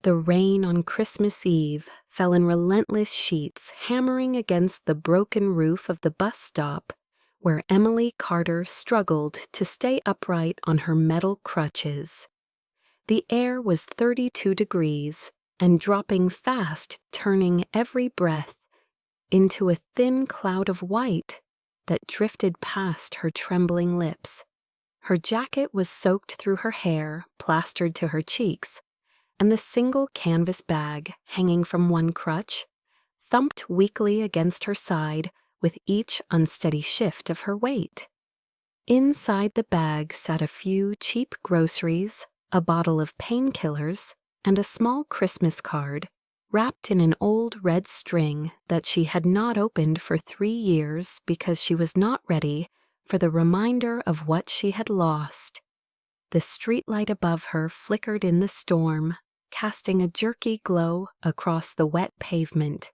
The rain on Christmas Eve fell in relentless sheets, hammering against the broken roof of the bus stop, where Emily Carter struggled to stay upright on her metal crutches. The air was 32 degrees and dropping fast, turning every breath into a thin cloud of white that drifted past her trembling lips. Her jacket was soaked through her hair, plastered to her cheeks, and the single canvas bag, hanging from one crutch, thumped weakly against her side with each unsteady shift of her weight. Inside the bag sat a few cheap groceries, a bottle of painkillers, and a small Christmas card wrapped in an old red string that she had not opened for 3 years because she was not ready for the reminder of what she had lost. The streetlight above her flickered in the storm, casting a jerky glow across the wet pavement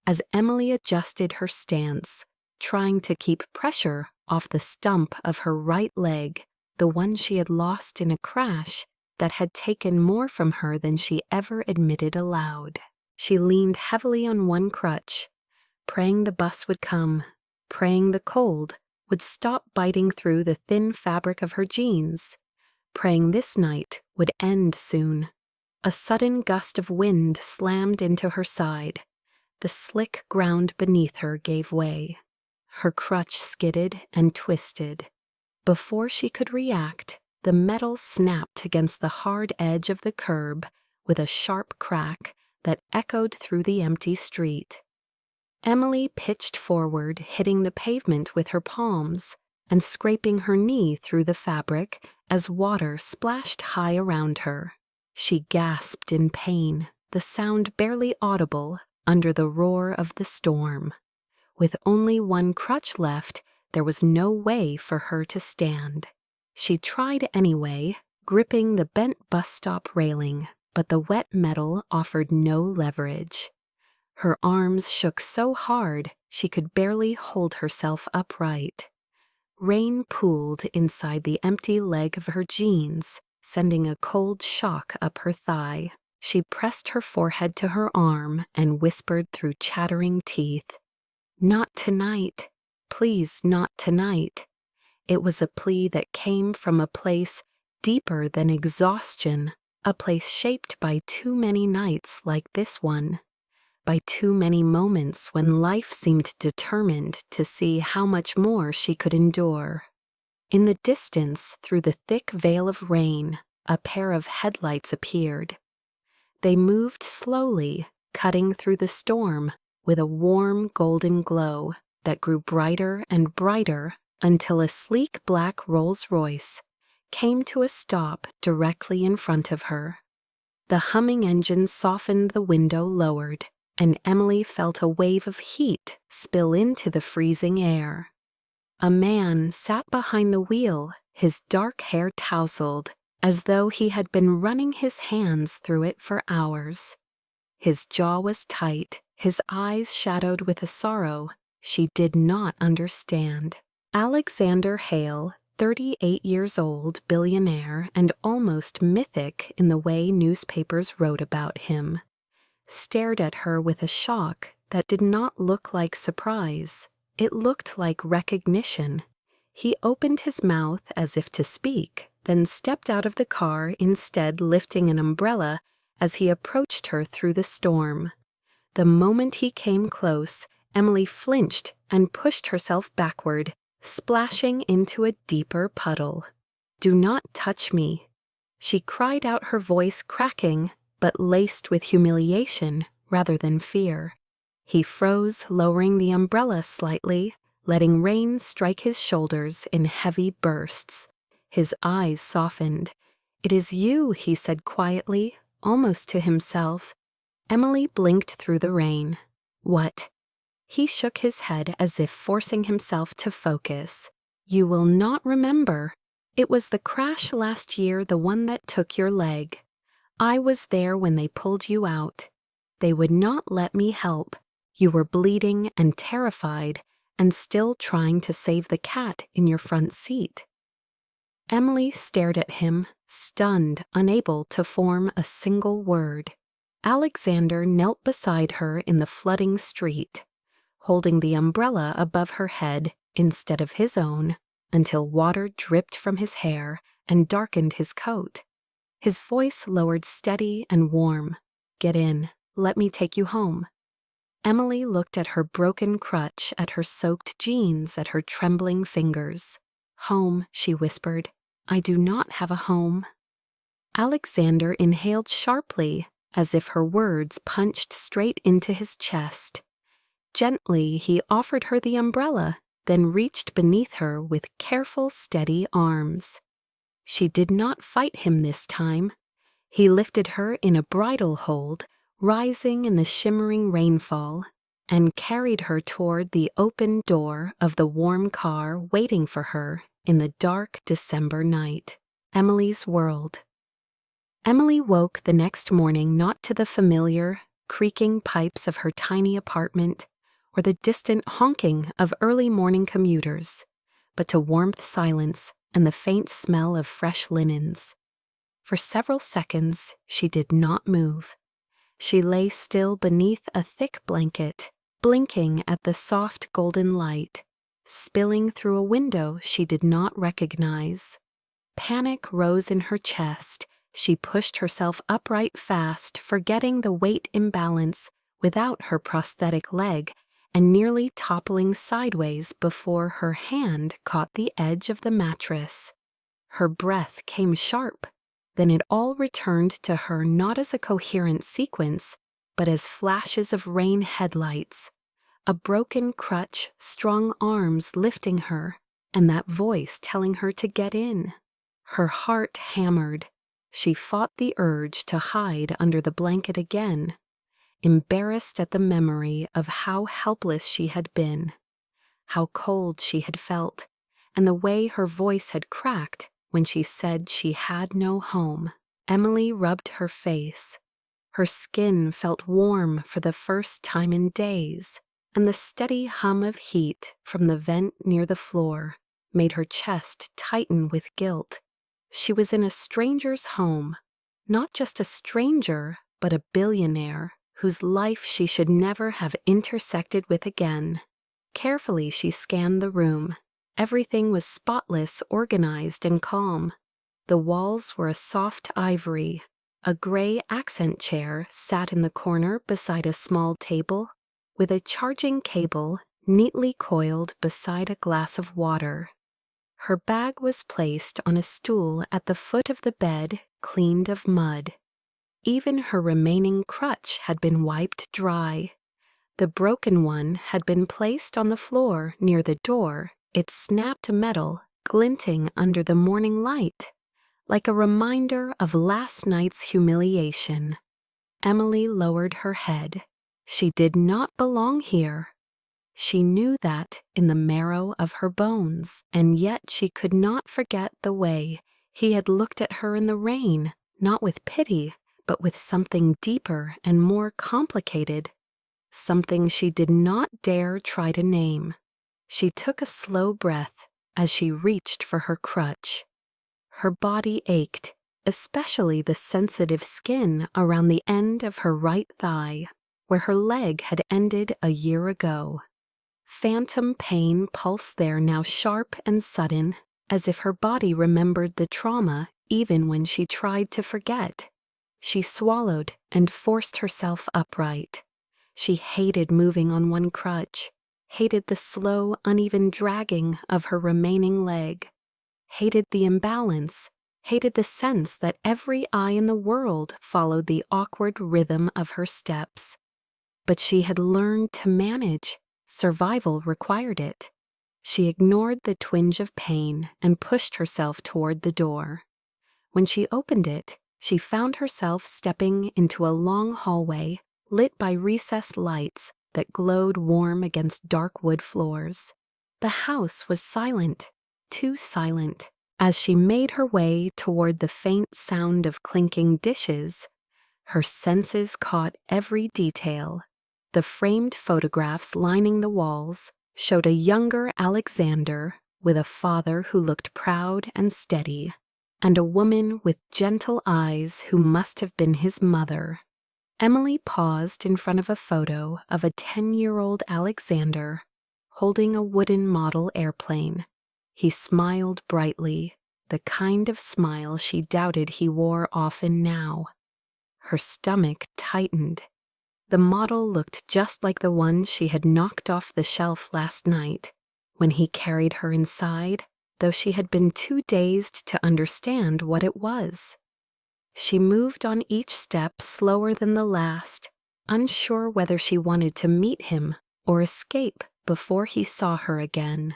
as Emily adjusted her stance, trying to keep pressure off the stump of her right leg, the one she had lost in a crash that had taken more from her than she ever admitted aloud. She leaned heavily on one crutch, praying the bus would come, praying the cold would stop biting through the thin fabric of her jeans, praying this night would end soon. A sudden gust of wind slammed into her side. The slick ground beneath her gave way. Her crutch skidded and twisted. Before she could react, the metal snapped against the hard edge of the curb with a sharp crack that echoed through the empty street. Emily pitched forward, hitting the pavement with her palms and scraping her knee through the fabric as water splashed high around her. She gasped in pain, the sound barely audible under the roar of the storm. With only one crutch left, there was no way for her to stand. She tried anyway, gripping the bent bus stop railing, but the wet metal offered no leverage. Her arms shook so hard she could barely hold herself upright. Rain pooled inside the empty leg of her jeans, sending a cold shock up her thigh. She pressed her forehead to her arm and whispered through chattering teeth, "Not tonight. Please, not tonight." It was a plea that came from a place deeper than exhaustion, a place shaped by too many nights like this one, by too many moments when life seemed determined to see how much more she could endure. In the distance, through the thick veil of rain, a pair of headlights appeared. They moved slowly, cutting through the storm with a warm golden glow that grew brighter and brighter until a sleek black Rolls-Royce came to a stop directly in front of her. The humming engine softened, the window lowered, and Emily felt a wave of heat spill into the freezing air. A man sat behind the wheel, his dark hair tousled, as though he had been running his hands through it for hours. His jaw was tight, his eyes shadowed with a sorrow she did not understand. Alexander Hale, 38 years old, billionaire, and almost mythic in the way newspapers wrote about him, stared at her with a shock that did not look like surprise. It looked like recognition. He opened his mouth as if to speak, then stepped out of the car, instead lifting an umbrella as he approached her through the storm. The moment he came close, Emily flinched and pushed herself backward, splashing into a deeper puddle. "Do not touch me," she cried out, her voice cracking, but laced with humiliation rather than fear. He froze, lowering the umbrella slightly, letting rain strike his shoulders in heavy bursts. His eyes softened. "It is you," he said quietly, almost to himself. Emily blinked through the rain. "What?" He shook his head as if forcing himself to focus. "You will not remember. It was the crash last year, the one that took your leg. I was there when they pulled you out. They would not let me help. You were bleeding and terrified, and still trying to save the cat in your front seat." Emily stared at him, stunned, unable to form a single word. Alexander knelt beside her in the flooding street, holding the umbrella above her head instead of his own, until water dripped from his hair and darkened his coat. His voice lowered steady and warm. "Get in. Let me take you home." Emily looked at her broken crutch, at her soaked jeans, at her trembling fingers. "Home," she whispered. "I do not have a home." Alexander inhaled sharply, as if her words punched straight into his chest. Gently, he offered her the umbrella, then reached beneath her with careful, steady arms. She did not fight him this time. He lifted her in a bridle hold, rising in the shimmering rainfall, and carried her toward the open door of the warm car waiting for her in the dark December night. Emily's world. Emily woke the next morning not to the familiar, creaking pipes of her tiny apartment or the distant honking of early morning commuters, but to warmth, silence, and the faint smell of fresh linens. For several seconds, she did not move. She lay still beneath a thick blanket, blinking at the soft golden light, spilling through a window she did not recognize. Panic rose in her chest. She pushed herself upright fast, forgetting the weight imbalance without her prosthetic leg, and nearly toppling sideways before her hand caught the edge of the mattress. Her breath came sharp. Then it all returned to her not as a coherent sequence, but as flashes of rain headlights. A broken crutch, strong arms lifting her, and that voice telling her to get in. Her heart hammered. She fought the urge to hide under the blanket again, embarrassed at the memory of how helpless she had been, how cold she had felt, and the way her voice had cracked when she said she had no home. Emily rubbed her face. Her skin felt warm for the first time in days, and the steady hum of heat from the vent near the floor made her chest tighten with guilt. She was in a stranger's home, not just a stranger, but a billionaire whose life she should never have intersected with again. Carefully she scanned the room. Everything was spotless, organized, and calm. The walls were a soft ivory. A gray accent chair sat in the corner beside a small table, with a charging cable neatly coiled beside a glass of water. Her bag was placed on a stool at the foot of the bed, cleaned of mud. Even her remaining crutch had been wiped dry. The broken one had been placed on the floor near the door, its snapped metal glinting under the morning light, like a reminder of last night's humiliation. Emily lowered her head. She did not belong here. She knew that in the marrow of her bones, and yet she could not forget the way he had looked at her in the rain, not with pity, but with something deeper and more complicated, something she did not dare try to name. She took a slow breath as she reached for her crutch. Her body ached, especially the sensitive skin around the end of her right thigh, where her leg had ended a year ago. Phantom pain pulsed there now, sharp and sudden, as if her body remembered the trauma even when she tried to forget. She swallowed and forced herself upright. She hated moving on one crutch, hated the slow, uneven dragging of her remaining leg, hated the imbalance, hated the sense that every eye in the world followed the awkward rhythm of her steps. But she had learned to manage. Survival required it. She ignored the twinge of pain and pushed herself toward the door. When she opened it, she found herself stepping into a long hallway lit by recessed lights that glowed warm against dark wood floors. The house was silent, too silent. As she made her way toward the faint sound of clinking dishes, her senses caught every detail. The framed photographs lining the walls showed a younger Alexander with a father who looked proud and steady, and a woman with gentle eyes who must have been his mother. Emily paused in front of a photo of a 10-year-old Alexander holding a wooden model airplane. He smiled brightly, the kind of smile she doubted he wore often now. Her stomach tightened. The model looked just like the one she had knocked off the shelf last night when he carried her inside, though she had been too dazed to understand what it was. She moved on each step slower than the last, unsure whether she wanted to meet him or escape before he saw her again.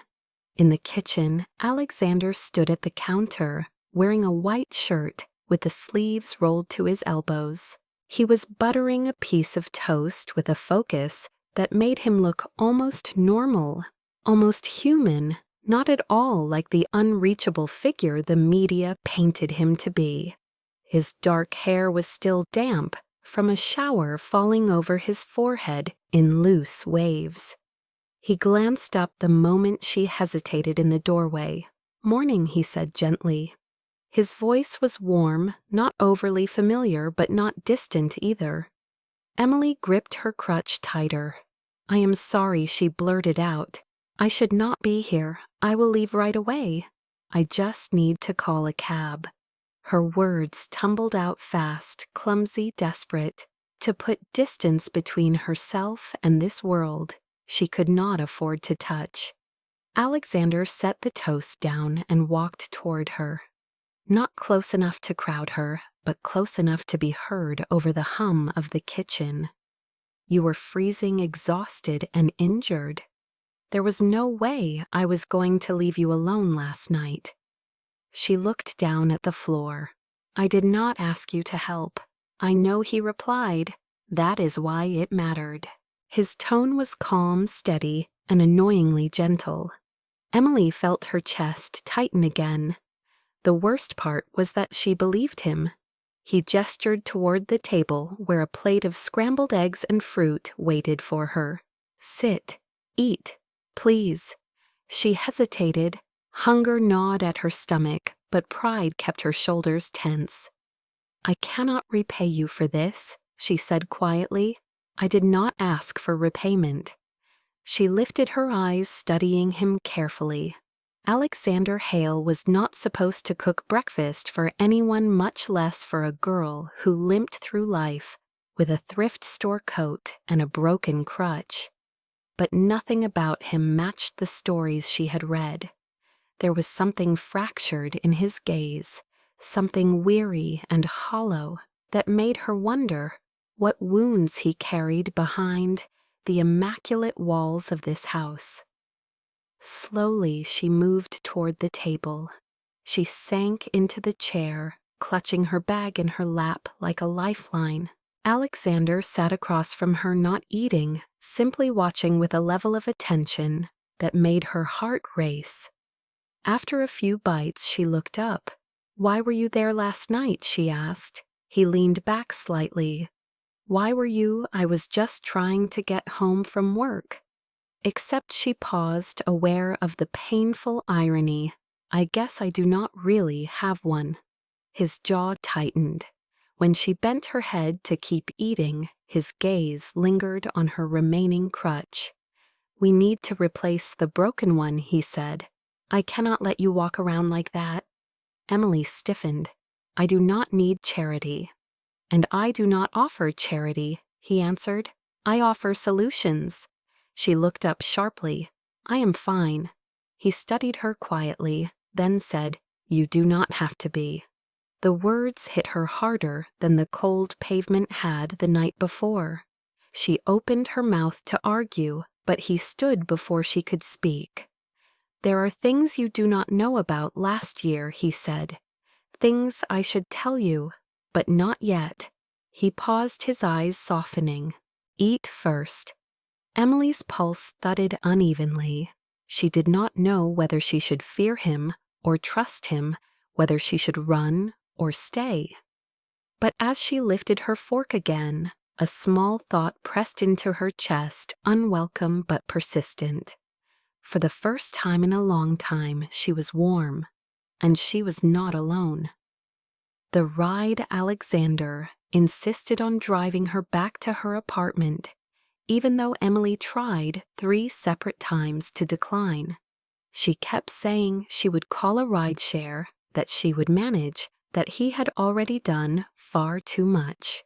In the kitchen, Alexander stood at the counter, wearing a white shirt with the sleeves rolled to his elbows. He was buttering a piece of toast with a focus that made him look almost normal, almost human, not at all like the unreachable figure the media painted him to be. His dark hair was still damp from a shower falling over his forehead in loose waves. He glanced up the moment she hesitated in the doorway. "Morning," he said gently. His voice was warm, not overly familiar, but not distant either. Emily gripped her crutch tighter. "I am sorry," she blurted out. "I should not be here. I will leave right away. I just need to call a cab." Her words tumbled out fast, clumsy, desperate. To put distance between herself and this world she could not afford to touch. Alexander set the toast down and walked toward her. Not close enough to crowd her, but close enough to be heard over the hum of the kitchen. "You were freezing, exhausted, and injured. There was no way I was going to leave you alone last night." She looked down at the floor. "I did not ask you to help." "I know," he replied. "That is why it mattered." His tone was calm, steady, and annoyingly gentle. Emily felt her chest tighten again. The worst part was that she believed him. He gestured toward the table where a plate of scrambled eggs and fruit waited for her. "Sit. Eat. Please." She hesitated. Hunger gnawed at her stomach, but pride kept her shoulders tense. "I cannot repay you for this," she said quietly. "I did not ask for repayment." She lifted her eyes, studying him carefully. Alexander Hale was not supposed to cook breakfast for anyone, much less for a girl who limped through life with a thrift store coat and a broken crutch. But nothing about him matched the stories she had read. There was something fractured in his gaze, something weary and hollow that made her wonder what wounds he carried behind the immaculate walls of this house. Slowly she moved toward the table. She sank into the chair, clutching her bag in her lap like a lifeline. Alexander sat across from her, not eating, simply watching with a level of attention that made her heart race. After a few bites, she looked up. "Why were you there last night?" she asked. He leaned back slightly. "Why were you? I was just trying to get home from work." Except she paused, aware of the painful irony. "I guess I do not really have one." His jaw tightened. When she bent her head to keep eating, his gaze lingered on her remaining crutch. "We need to replace the broken one," he said. "I cannot let you walk around like that." Emily stiffened. "I do not need charity." "And I do not offer charity," he answered. "I offer solutions." She looked up sharply. "I am fine." He studied her quietly, then said, "You do not have to be." The words hit her harder than the cold pavement had the night before. She opened her mouth to argue, but he stood before she could speak. "There are things you do not know about last year," he said. "Things I should tell you, but not yet." He paused, his eyes softening. "Eat first." Emily's pulse thudded unevenly. She did not know whether she should fear him or trust him, whether she should run or stay. But as she lifted her fork again, a small thought pressed into her chest, unwelcome but persistent. For the first time in a long time, she was warm, and she was not alone. The ride Alexander insisted on driving her back to her apartment, even though Emily tried 3 separate times to decline. She kept saying she would call a rideshare, that she would manage, that he had already done far too much.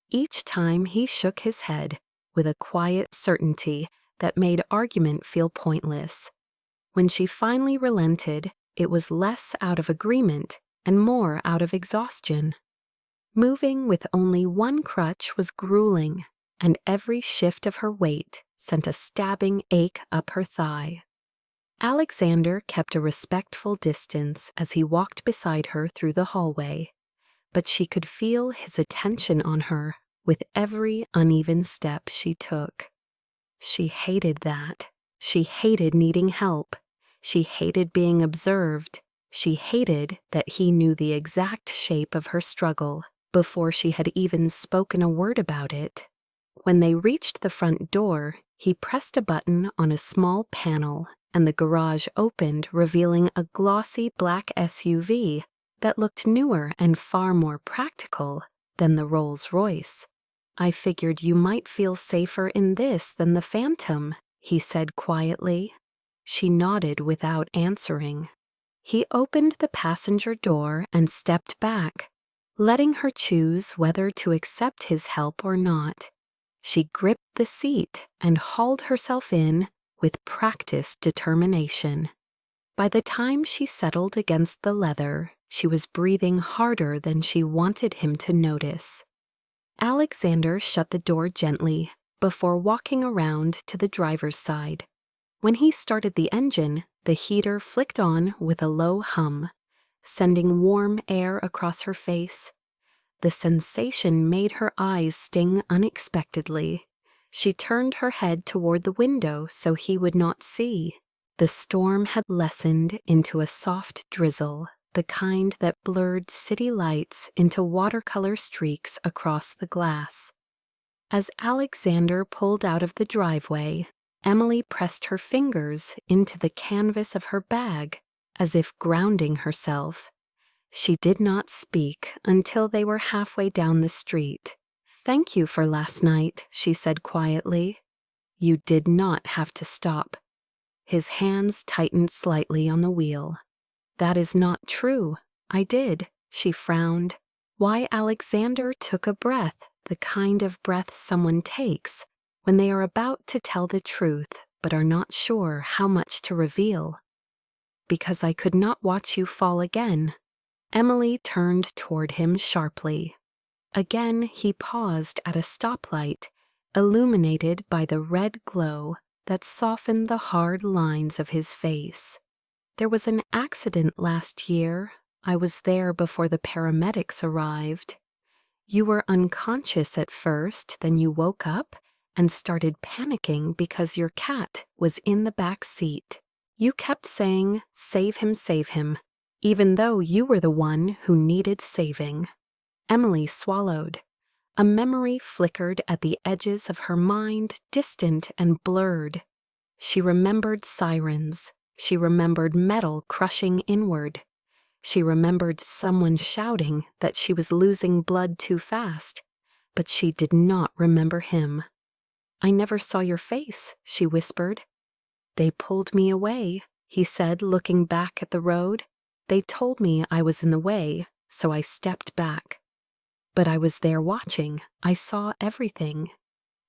Each time he shook his head with a quiet certainty that made argument feel pointless. When she finally relented, it was less out of agreement and more out of exhaustion. Moving with only one crutch was grueling, and every shift of her weight sent a stabbing ache up her thigh. Alexander kept a respectful distance as he walked beside her through the hallway, but she could feel his attention on her with every uneven step she took. She hated that. She hated needing help. She hated being observed. She hated that he knew the exact shape of her struggle before she had even spoken a word about it. When they reached the front door, he pressed a button on a small panel, and the garage opened, revealing a glossy black SUV that looked newer and far more practical than the Rolls-Royce. "I figured you might feel safer in this than the Phantom," he said quietly. She nodded without answering. He opened the passenger door and stepped back, letting her choose whether to accept his help or not. She gripped the seat and hauled herself in with practiced determination. By the time she settled against the leather, she was breathing harder than she wanted him to notice. Alexander shut the door gently before walking around to the driver's side. When he started the engine, the heater flicked on with a low hum, sending warm air across her face. The sensation made her eyes sting unexpectedly. She turned her head toward the window so he would not see. The storm had lessened into a soft drizzle, the kind that blurred city lights into watercolor streaks across the glass. As Alexander pulled out of the driveway, Emily pressed her fingers into the canvas of her bag, as if grounding herself. She did not speak until they were halfway down the street. "Thank you for last night," she said quietly. "You did not have to stop." His hands tightened slightly on the wheel. "That is not true. I did," she frowned. Why Alexander took a breath, the kind of breath someone takes when they are about to tell the truth but are not sure how much to reveal. "Because I could not watch you fall again." Emily turned toward him sharply. Again he paused at a stoplight, illuminated by the red glow that softened the hard lines of his face. "There was an accident last year. I was there before the paramedics arrived. You were unconscious at first, then you woke up and started panicking because your cat was in the back seat. You kept saying, 'Save him,' even though you were the one who needed saving." Emily swallowed. A memory flickered at the edges of her mind, distant and blurred. She remembered sirens. She remembered metal crushing inward. She remembered someone shouting that she was losing blood too fast, but she did not remember him. "I never saw your face," she whispered. "They pulled me away," he said, looking back at the road. "They told me I was in the way, so I stepped back. But I was there watching. I saw everything."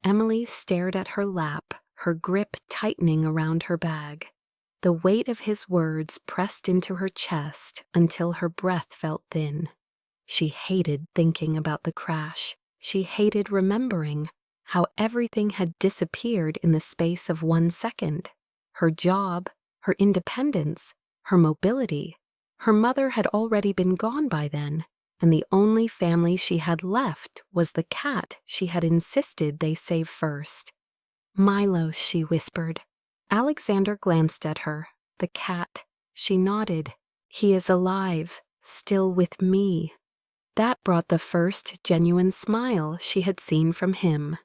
Emily stared at her lap, her grip tightening around her bag. The weight of his words pressed into her chest until her breath felt thin. She hated thinking about the crash. She hated remembering how everything had disappeared in the space of 1 second. Her job, her independence, her mobility. Her mother had already been gone by then, and the only family she had left was the cat she had insisted they save first. "Milos," she whispered. Alexander glanced at her. "The cat." She nodded. "He is alive, still with me." That brought the first genuine smile she had seen from him.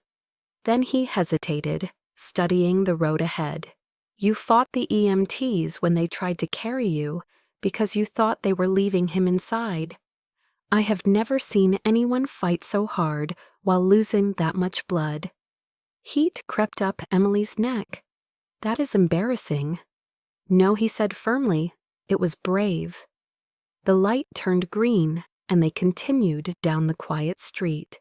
Then he hesitated, studying the road ahead. "You fought the EMTs when they tried to carry you because you thought they were leaving him inside. I have never seen anyone fight so hard while losing that much blood. Heat crept up Emily's neck. That is embarrassing. No, he said firmly. It was brave. The light turned green, and they continued down the quiet street.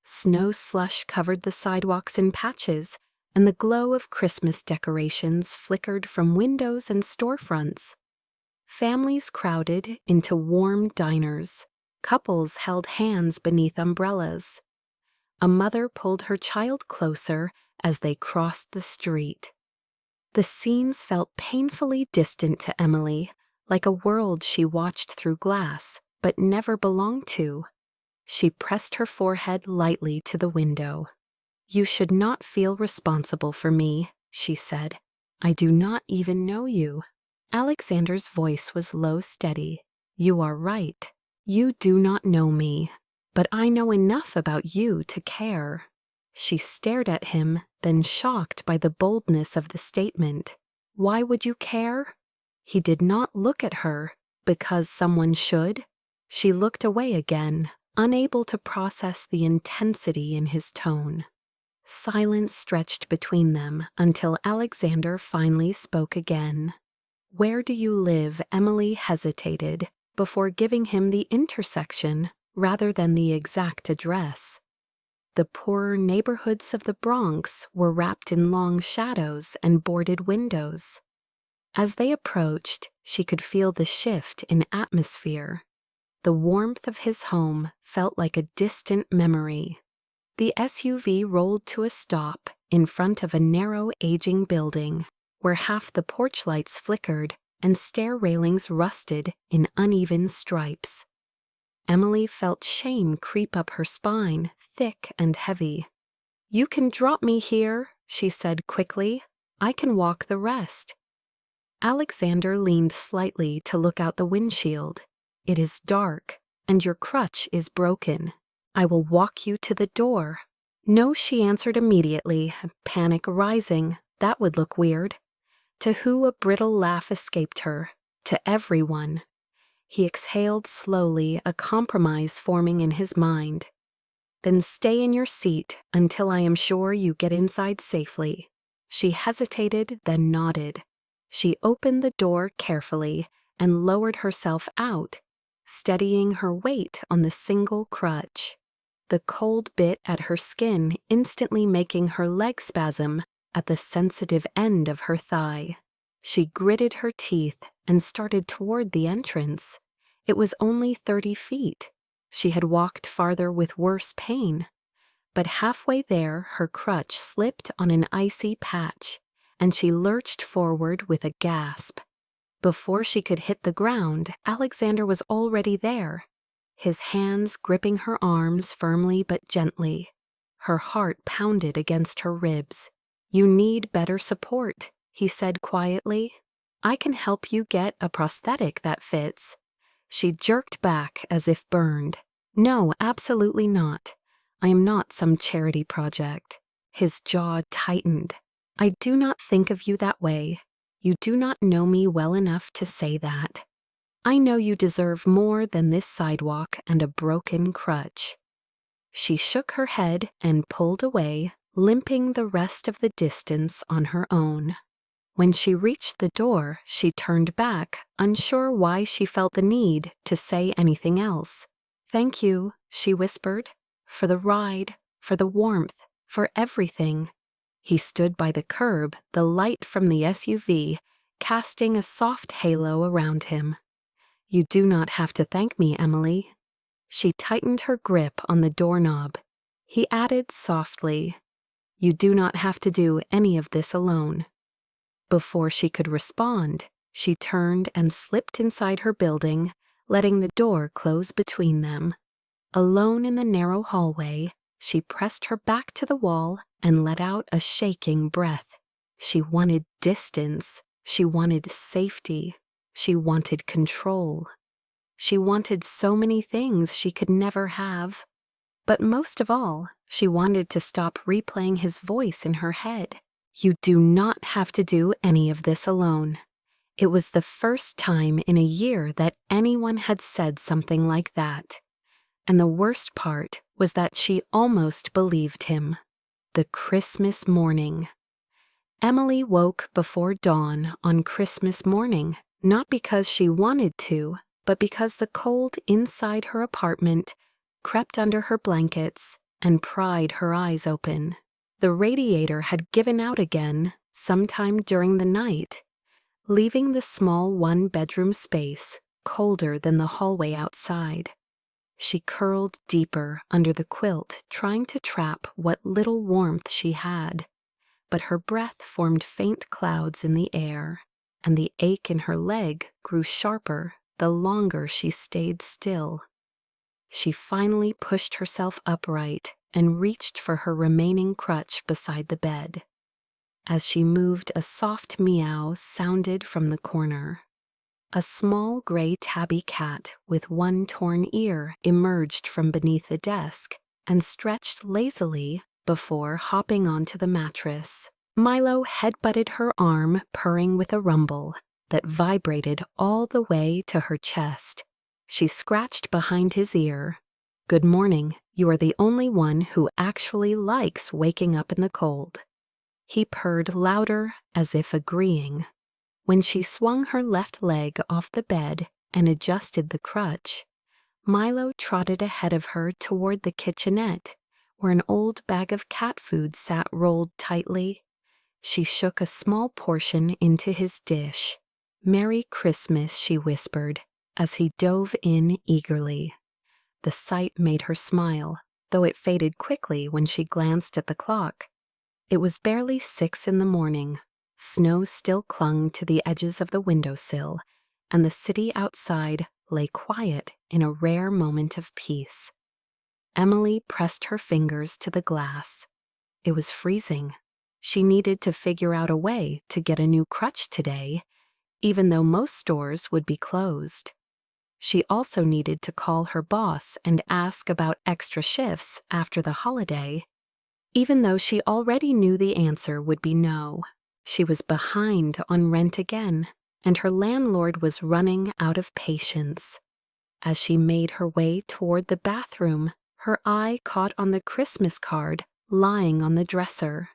Snow slush covered the sidewalks in patches, and the glow of Christmas decorations flickered from windows and storefronts. Families crowded into warm diners. Couples held hands beneath umbrellas. A mother pulled her child closer as they crossed the street. The scenes felt painfully distant to Emily, like a world she watched through glass but never belonged to. She pressed her forehead lightly to the window. "You should not feel responsible for me," she said. "I do not even know you." Alexander's voice was low, steady. "You are right. You do not know me, but I know enough about you to care." She stared at him, then shocked by the boldness of the statement. "Why would you care?" He did not look at her. Because someone should? She looked away again, unable to process the intensity in his tone. Silence stretched between them until Alexander finally spoke again. "Where do you live?" Emily hesitated before giving him the intersection rather than the exact address. The poorer neighborhoods of the Bronx were wrapped in long shadows and boarded windows. As they approached, she could feel the shift in atmosphere. The warmth of his home felt like a distant memory. The SUV rolled to a stop in front of a narrow, aging building, where half the porch lights flickered and stair railings rusted in uneven stripes. Emily felt shame creep up her spine, thick and heavy. "You can drop me here," she said quickly. "I can walk the rest." Alexander leaned slightly to look out the windshield. "It is dark, and your crutch is broken. I will walk you to the door." "No," she answered immediately, panic rising. That would look weird. To who a brittle laugh escaped her. To everyone. He exhaled slowly, a compromise forming in his mind. "Then stay in your seat until I am sure you get inside safely." She hesitated, then nodded. She opened the door carefully and lowered herself out, steadying her weight on the single crutch. The cold bit at her skin, instantly making her leg spasm at the sensitive end of her thigh. She gritted her teeth and started toward the entrance. It was only 30 feet. She had walked farther with worse pain. But halfway there, her crutch slipped on an icy patch, and she lurched forward with a gasp. Before she could hit the ground, Alexander was already there, his hands gripping her arms firmly but gently. Her heart pounded against her ribs. "You need better support," he said quietly. "I can help you get a prosthetic that fits." She jerked back as if burned. "No, absolutely not. I am not some charity project." His jaw tightened. "I do not think of you that way. You do not know me well enough to say that. I know you deserve more than this sidewalk and a broken crutch." She shook her head and pulled away, limping the rest of the distance on her own. When she reached the door, she turned back, unsure why she felt the need to say anything else. "Thank you," she whispered, "for the ride, for the warmth, for everything." He stood by the curb, the light from the SUV casting a soft halo around him. "You do not have to thank me, Emily." She tightened her grip on the doorknob. He added softly, "You do not have to do any of this alone." Before she could respond, she turned and slipped inside her building, letting the door close between them. Alone in the narrow hallway, she pressed her back to the wall and let out a shaking breath. She wanted distance. She wanted safety. She wanted control. She wanted so many things she could never have. But most of all, she wanted to stop replaying his voice in her head. "You do not have to do any of this alone." It was the first time in a year that anyone had said something like that. And the worst part was that she almost believed him. The Christmas morning. Emily woke before dawn on Christmas morning, not because she wanted to, but because the cold inside her apartment crept under her blankets and pried her eyes open. The radiator had given out again sometime during the night, leaving the small one-bedroom space colder than the hallway outside. She curled deeper under the quilt, trying to trap what little warmth she had, but her breath formed faint clouds in the air, and the ache in her leg grew sharper the longer she stayed still. She finally pushed herself upright and reached for her remaining crutch beside the bed. As she moved, a soft meow sounded from the corner. A small gray tabby cat with one torn ear emerged from beneath the desk and stretched lazily before hopping onto the mattress. Milo headbutted her arm, purring with a rumble that vibrated all the way to her chest. She scratched behind his ear. "Good morning. You are the only one who actually likes waking up in the cold." He purred louder, as if agreeing. When she swung her left leg off the bed and adjusted the crutch, Milo trotted ahead of her toward the kitchenette, where an old bag of cat food sat rolled tightly. She shook a small portion into his dish. "Merry Christmas," she whispered, as he dove in eagerly. The sight made her smile, though it faded quickly when she glanced at the clock. It was barely 6 in the morning. Snow still clung to the edges of the windowsill, and the city outside lay quiet in a rare moment of peace. Emily pressed her fingers to the glass. It was freezing. She needed to figure out a way to get a new crutch today, even though most stores would be closed. She also needed to call her boss and ask about extra shifts after the holiday, even though she already knew the answer would be no. She was behind on rent again, and her landlord was running out of patience. As she made her way toward the bathroom, her eye caught on the Christmas card lying on the dresser.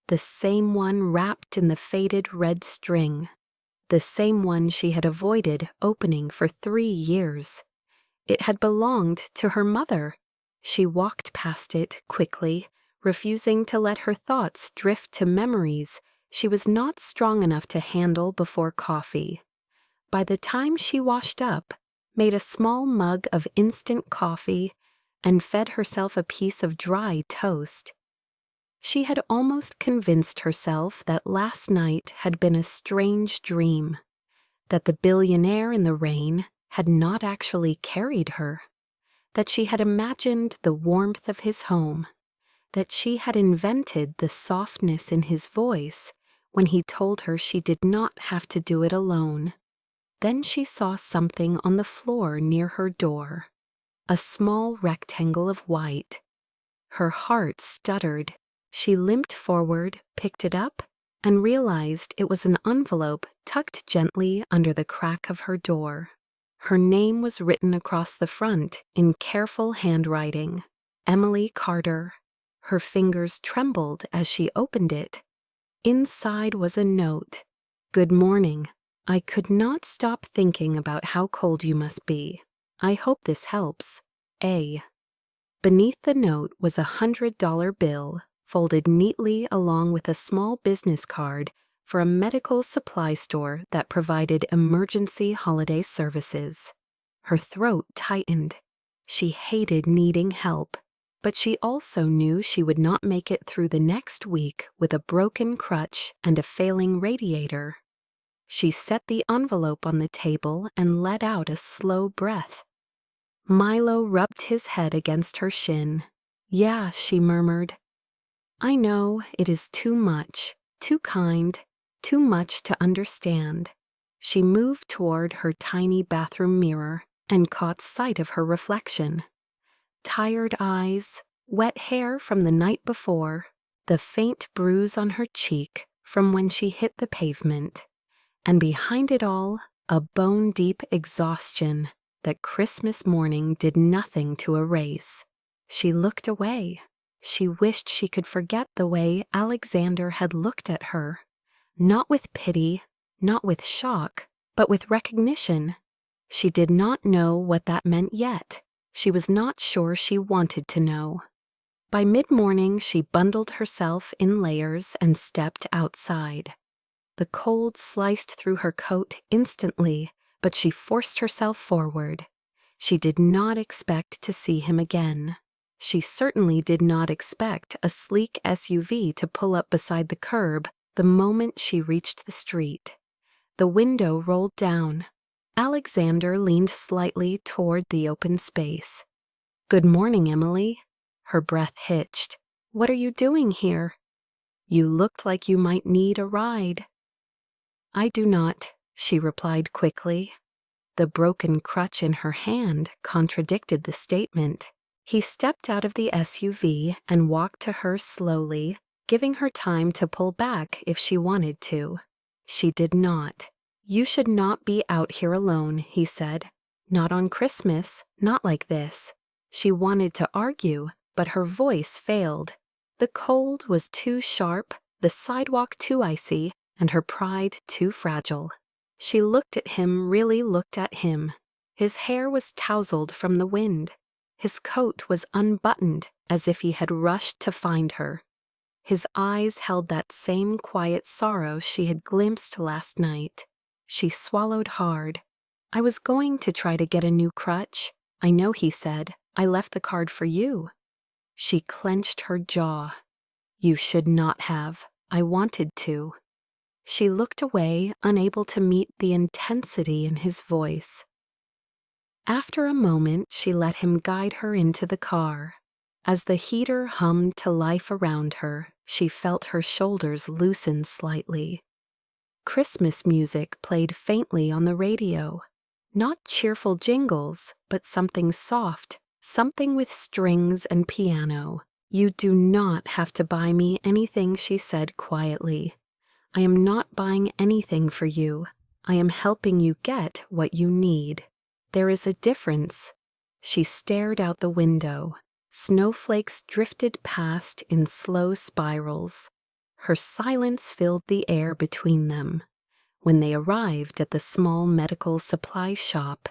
The same one wrapped in the faded red string. The same one she had avoided opening for 3 years. It had belonged to her mother. She walked past it quickly, refusing to let her thoughts drift to memories she was not strong enough to handle before coffee. By the time she washed up, made a small mug of instant coffee, and fed herself a piece of dry toast, she had almost convinced herself that last night had been a strange dream, that the billionaire in the rain had not actually carried her, that she had imagined the warmth of his home, that she had invented the softness in his voice when he told her she did not have to do it alone. Then she saw something on the floor near her door, a small rectangle of white. Her heart stuttered. She limped forward, picked it up, and realized it was an envelope tucked gently under the crack of her door. Her name was written across the front in careful handwriting, Emily Carter. Her fingers trembled as she opened it. Inside was a note. "Good morning. I could not stop thinking about how cold you must be. I hope this helps. A." Beneath the note was a $100 bill, folded neatly along with a small business card for a medical supply store that provided emergency holiday services. Her throat tightened. She hated needing help, but she also knew she would not make it through the next week with a broken crutch and a failing radiator. She set the envelope on the table and let out a slow breath. Milo rubbed his head against her shin. "Yeah," she murmured. "I know, it is too much, too kind, too much to understand." She moved toward her tiny bathroom mirror and caught sight of her reflection. Tired eyes, wet hair from the night before, the faint bruise on her cheek from when she hit the pavement, and behind it all, a bone-deep exhaustion that Christmas morning did nothing to erase. She looked away. She wished she could forget the way Alexander had looked at her. Not with pity, not with shock, but with recognition. She did not know what that meant yet. She was not sure she wanted to know. By mid-morning, she bundled herself in layers and stepped outside. The cold sliced through her coat instantly, but she forced herself forward. She did not expect to see him again. She certainly did not expect a sleek SUV to pull up beside the curb the moment she reached the street. The window rolled down. Alexander leaned slightly toward the open space. "Good morning, Emily." Her breath hitched. "What are you doing here?" "You looked like you might need a ride." "I do not," she replied quickly. The broken crutch in her hand contradicted the statement. He stepped out of the SUV and walked to her slowly, giving her time to pull back if she wanted to. She did not. "You should not be out here alone," he said. "Not on Christmas, not like this." She wanted to argue, but her voice failed. The cold was too sharp, the sidewalk too icy, and her pride too fragile. She looked at him, really looked at him. His hair was tousled from the wind. His coat was unbuttoned, as if he had rushed to find her. His eyes held that same quiet sorrow she had glimpsed last night. She swallowed hard. "I was going to try to get a new crutch. I know," he said. "I left the card for you." She clenched her jaw. "You should not have. I wanted to." She looked away, unable to meet the intensity in his voice. After a moment, she let him guide her into the car. As the heater hummed to life around her, she felt her shoulders loosen slightly. Christmas music played faintly on the radio. Not cheerful jingles, but something soft, something with strings and piano. "You do not have to buy me anything," she said quietly. "I am not buying anything for you. I am helping you get what you need. There is a difference." She stared out the window. Snowflakes drifted past in slow spirals. Her silence filled the air between them. When they arrived at the small medical supply shop,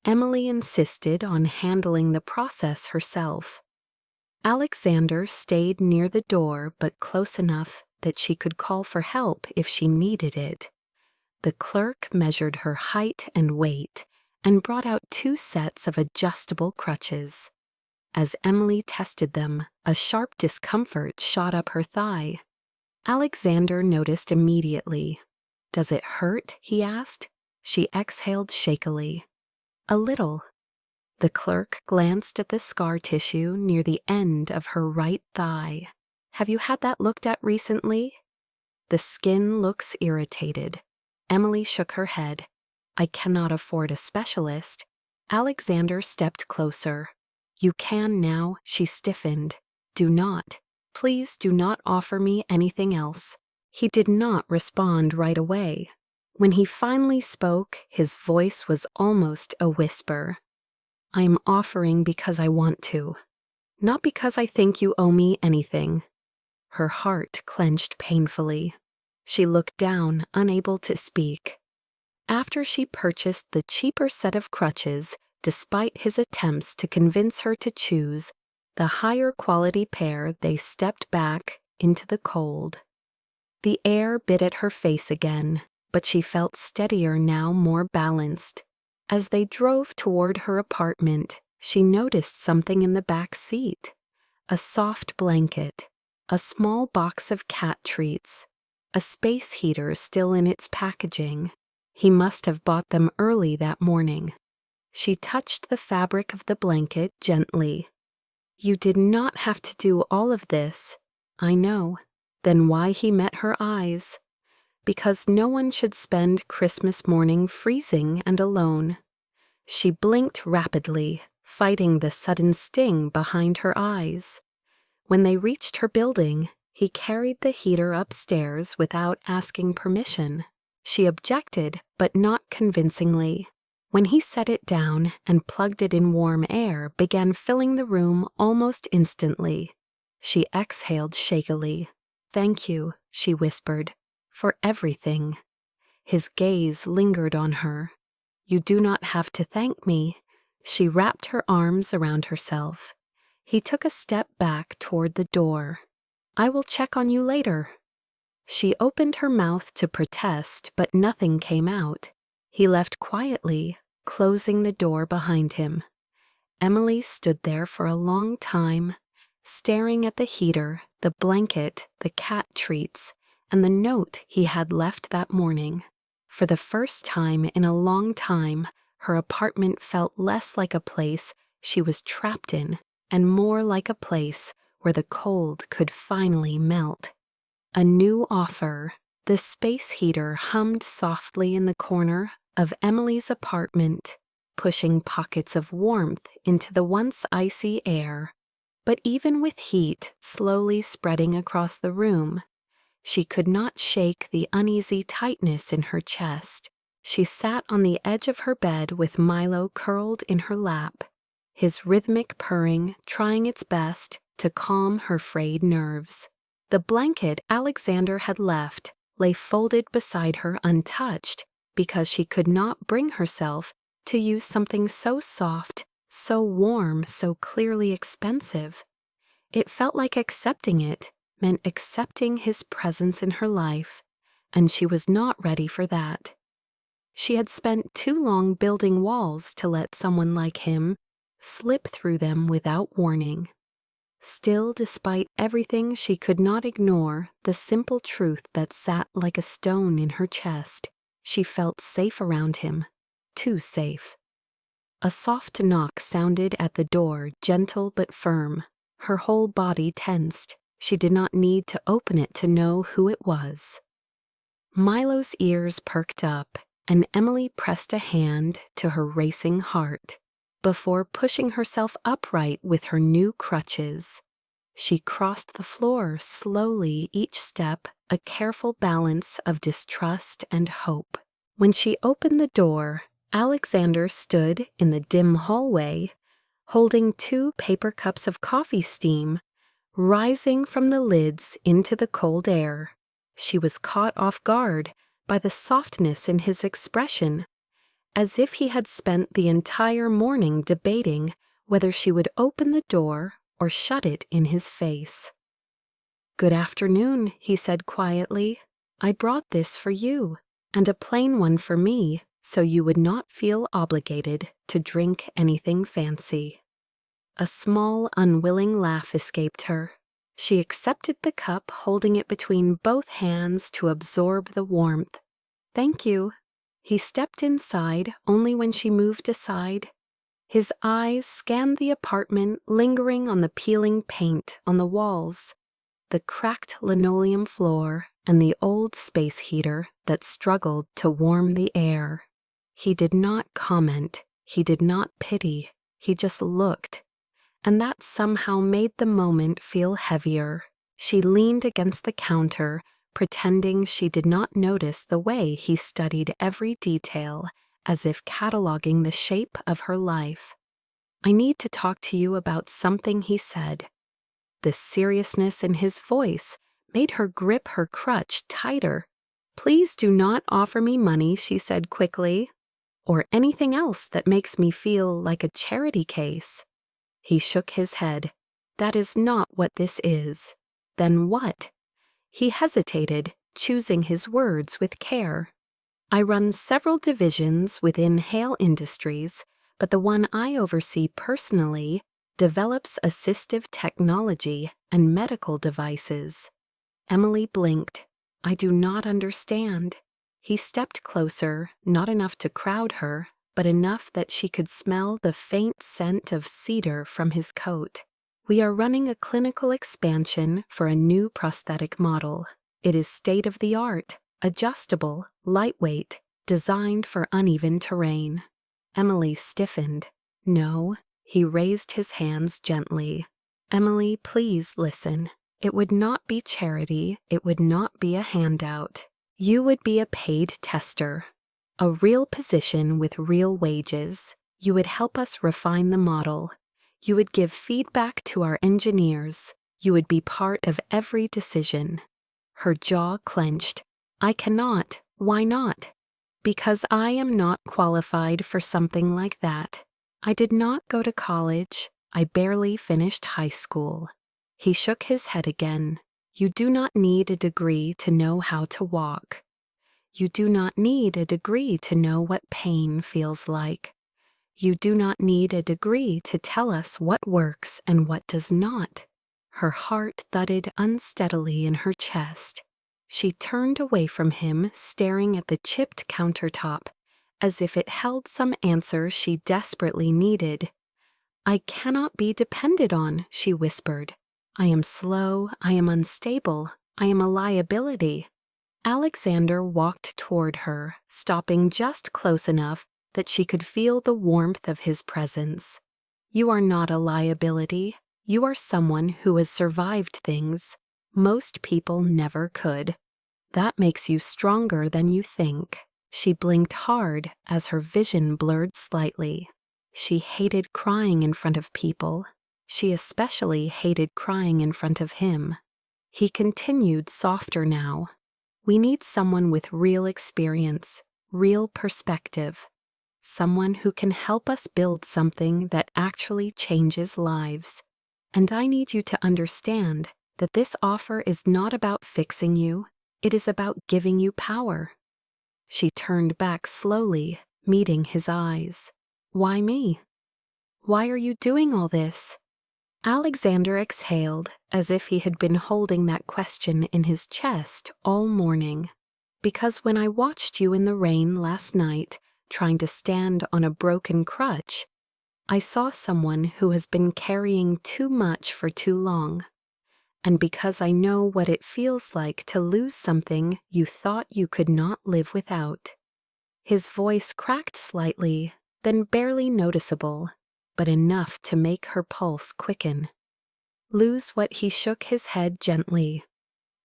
Emily insisted on handling the process herself. Alexander stayed near the door, but close enough that she could call for help if she needed it. The clerk measured her height and weight and brought out 2 sets of adjustable crutches. As Emily tested them, a sharp discomfort shot up her thigh. Alexander noticed immediately. "Does it hurt?" he asked. She exhaled shakily. "A little." The clerk glanced at the scar tissue near the end of her right thigh. "Have you had that looked at recently?" "The skin looks irritated." Emily shook her head. "I cannot afford a specialist." Alexander stepped closer. "You can now," she stiffened. "Do not. Please do not offer me anything else." He did not respond right away. When he finally spoke, his voice was almost a whisper. "I am offering because I want to. Not because I think you owe me anything." Her heart clenched painfully. She looked down, unable to speak. After she purchased the cheaper set of crutches, despite his attempts to convince her to choose the higher quality pair, they stepped back into the cold. The air bit at her face again, but she felt steadier now, more balanced. As they drove toward her apartment, she noticed something in the back seat. A soft blanket, a small box of cat treats, a space heater still in its packaging. He must have bought them early that morning. She touched the fabric of the blanket gently. "You did not have to do all of this." "I know." Then why he met her eyes? Because no one should spend Christmas morning freezing and alone. She blinked rapidly, fighting the sudden sting behind her eyes. When they reached her building, he carried the heater upstairs without asking permission. She objected, but not convincingly. When he set it down and plugged it in, warm air began filling the room almost instantly. She exhaled shakily. "Thank you," she whispered, "for everything." His gaze lingered on her. "You do not have to thank me." She wrapped her arms around herself. He took a step back toward the door. "I will check on you later." She opened her mouth to protest, but nothing came out. He left quietly, closing the door behind him. Emily stood there for a long time, staring at the heater, the blanket, the cat treats, and the note he had left that morning. For the first time in a long time, her apartment felt less like a place she was trapped in and more like a place where the cold could finally melt. A new offer. The space heater hummed softly in the corner of Emily's apartment, pushing pockets of warmth into the once icy air. But even with heat slowly spreading across the room, she could not shake the uneasy tightness in her chest. She sat on the edge of her bed with Milo curled in her lap, his rhythmic purring trying its best to calm her frayed nerves. The blanket Alexander had left lay folded beside her untouched because she could not bring herself to use something so soft, so warm, so clearly expensive. It felt like accepting it meant accepting his presence in her life, and she was not ready for that. She had spent too long building walls to let someone like him slip through them without warning. Still, despite everything, she could not ignore the simple truth that sat like a stone in her chest. She felt safe around him, too safe. A soft knock sounded at the door, gentle but firm. Her whole body tensed. She did not need to open it to know who it was. Milo's ears perked up, and Emily pressed a hand to her racing heart. Before pushing herself upright with her new crutches, she crossed the floor slowly, each step a careful balance of distrust and hope. When she opened the door, Alexander stood in the dim hallway, holding 2 paper cups of coffee steam, rising from the lids into the cold air. She was caught off guard by the softness in his expression, as if he had spent the entire morning debating whether she would open the door or shut it in his face. "Good afternoon," he said quietly. "I brought this for you, and a plain one for me, so you would not feel obligated to drink anything fancy." A small, unwilling laugh escaped her. She accepted the cup, holding it between both hands to absorb the warmth. "Thank you." He stepped inside only when she moved aside. His eyes scanned the apartment, lingering on the peeling paint on the walls, the cracked linoleum floor, and the old space heater that struggled to warm the air. He did not comment. He did not pity. He just looked. And that somehow made the moment feel heavier. She leaned against the counter, pretending she did not notice the way he studied every detail, as if cataloging the shape of her life. "I need to talk to you about something," he said. The seriousness in his voice made her grip her crutch tighter. "Please do not offer me money," she said quickly, "or anything else that makes me feel like a charity case." He shook his head. "That is not what this is." "Then what?" He hesitated, choosing his words with care. "I run several divisions within Hale Industries, but the one I oversee personally develops assistive technology and medical devices." Emily blinked. "I do not understand." He stepped closer, not enough to crowd her, but enough that she could smell the faint scent of cedar from his coat. "We are running a clinical expansion for a new prosthetic model. It is state-of-the-art, adjustable, lightweight, designed for uneven terrain." Emily stiffened. "No." He raised his hands gently. "Emily, please listen. It would not be charity. It would not be a handout. You would be a paid tester. A real position with real wages. You would help us refine the model. You would give feedback to our engineers. You would be part of every decision. Her jaw clenched. I cannot. Why not? Because I am not qualified for something like that. I did not go to college. I barely finished high school. He shook his head again. You do not need a degree to know how to walk. You do not need a degree to know what pain feels like. You do not need a degree to tell us what works and what does not. Her heart thudded unsteadily in her chest. She turned away from him, staring at the chipped countertop, as if it held some answer she desperately needed. I cannot be depended on, she whispered. I am slow, I am unstable, I am a liability. Alexander walked toward her, stopping just close enough that she could feel the warmth of his presence. You are not a liability. You are someone who has survived things most people never could. That makes you stronger than you think. She blinked hard as her vision blurred slightly. She hated crying in front of people. She especially hated crying in front of him. He continued softer now. We need someone with real experience, real perspective. Someone who can help us build something that actually changes lives. And I need you to understand that this offer is not about fixing you, it is about giving you power. She turned back slowly, meeting his eyes. Why me? Why are you doing all this? Alexander exhaled, as if he had been holding that question in his chest all morning. Because when I watched you in the rain last night, trying to stand on a broken crutch, I saw someone who has been carrying too much for too long. And because I know what it feels like to lose something you thought you could not live without. His voice cracked slightly, then barely noticeable, but enough to make her pulse quicken. Lose what? He shook his head gently.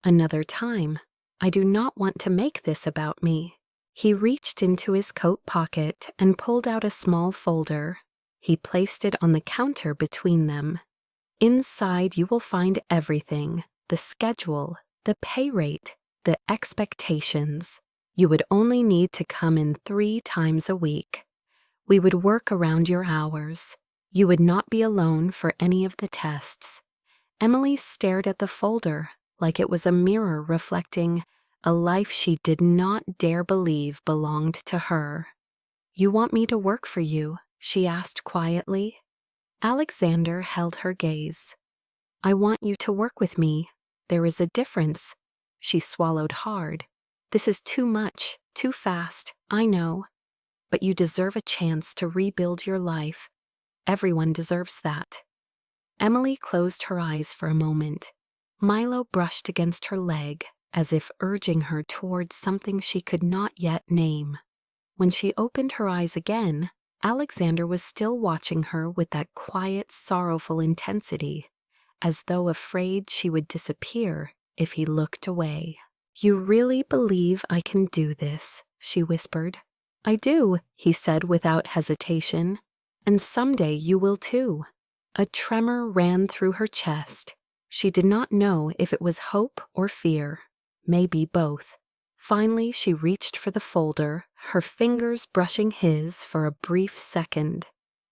Another time. I do not want to make this about me. He reached into his coat pocket and pulled out a small folder. He placed it on the counter between them. Inside you will find everything, the schedule, the pay rate, the expectations. You would only need to come in 3 times a week. We would work around your hours. You would not be alone for any of the tests. Emily stared at the folder like it was a mirror reflecting a life she did not dare believe belonged to her. You want me to work for you? She asked quietly. Alexander held her gaze. I want you to work with me. There is a difference. She swallowed hard. This is too much, too fast, I know. But you deserve a chance to rebuild your life. Everyone deserves that. Emily closed her eyes for a moment. Milo brushed against her leg, as if urging her towards something she could not yet name. When she opened her eyes again, Alexander was still watching her with that quiet, sorrowful intensity, as though afraid she would disappear if he looked away. You really believe I can do this? She whispered. I do, he said without hesitation. And someday you will too. A tremor ran through her chest. She did not know if it was hope or fear, maybe both. Finally, she reached for the folder, her fingers brushing his for a brief second.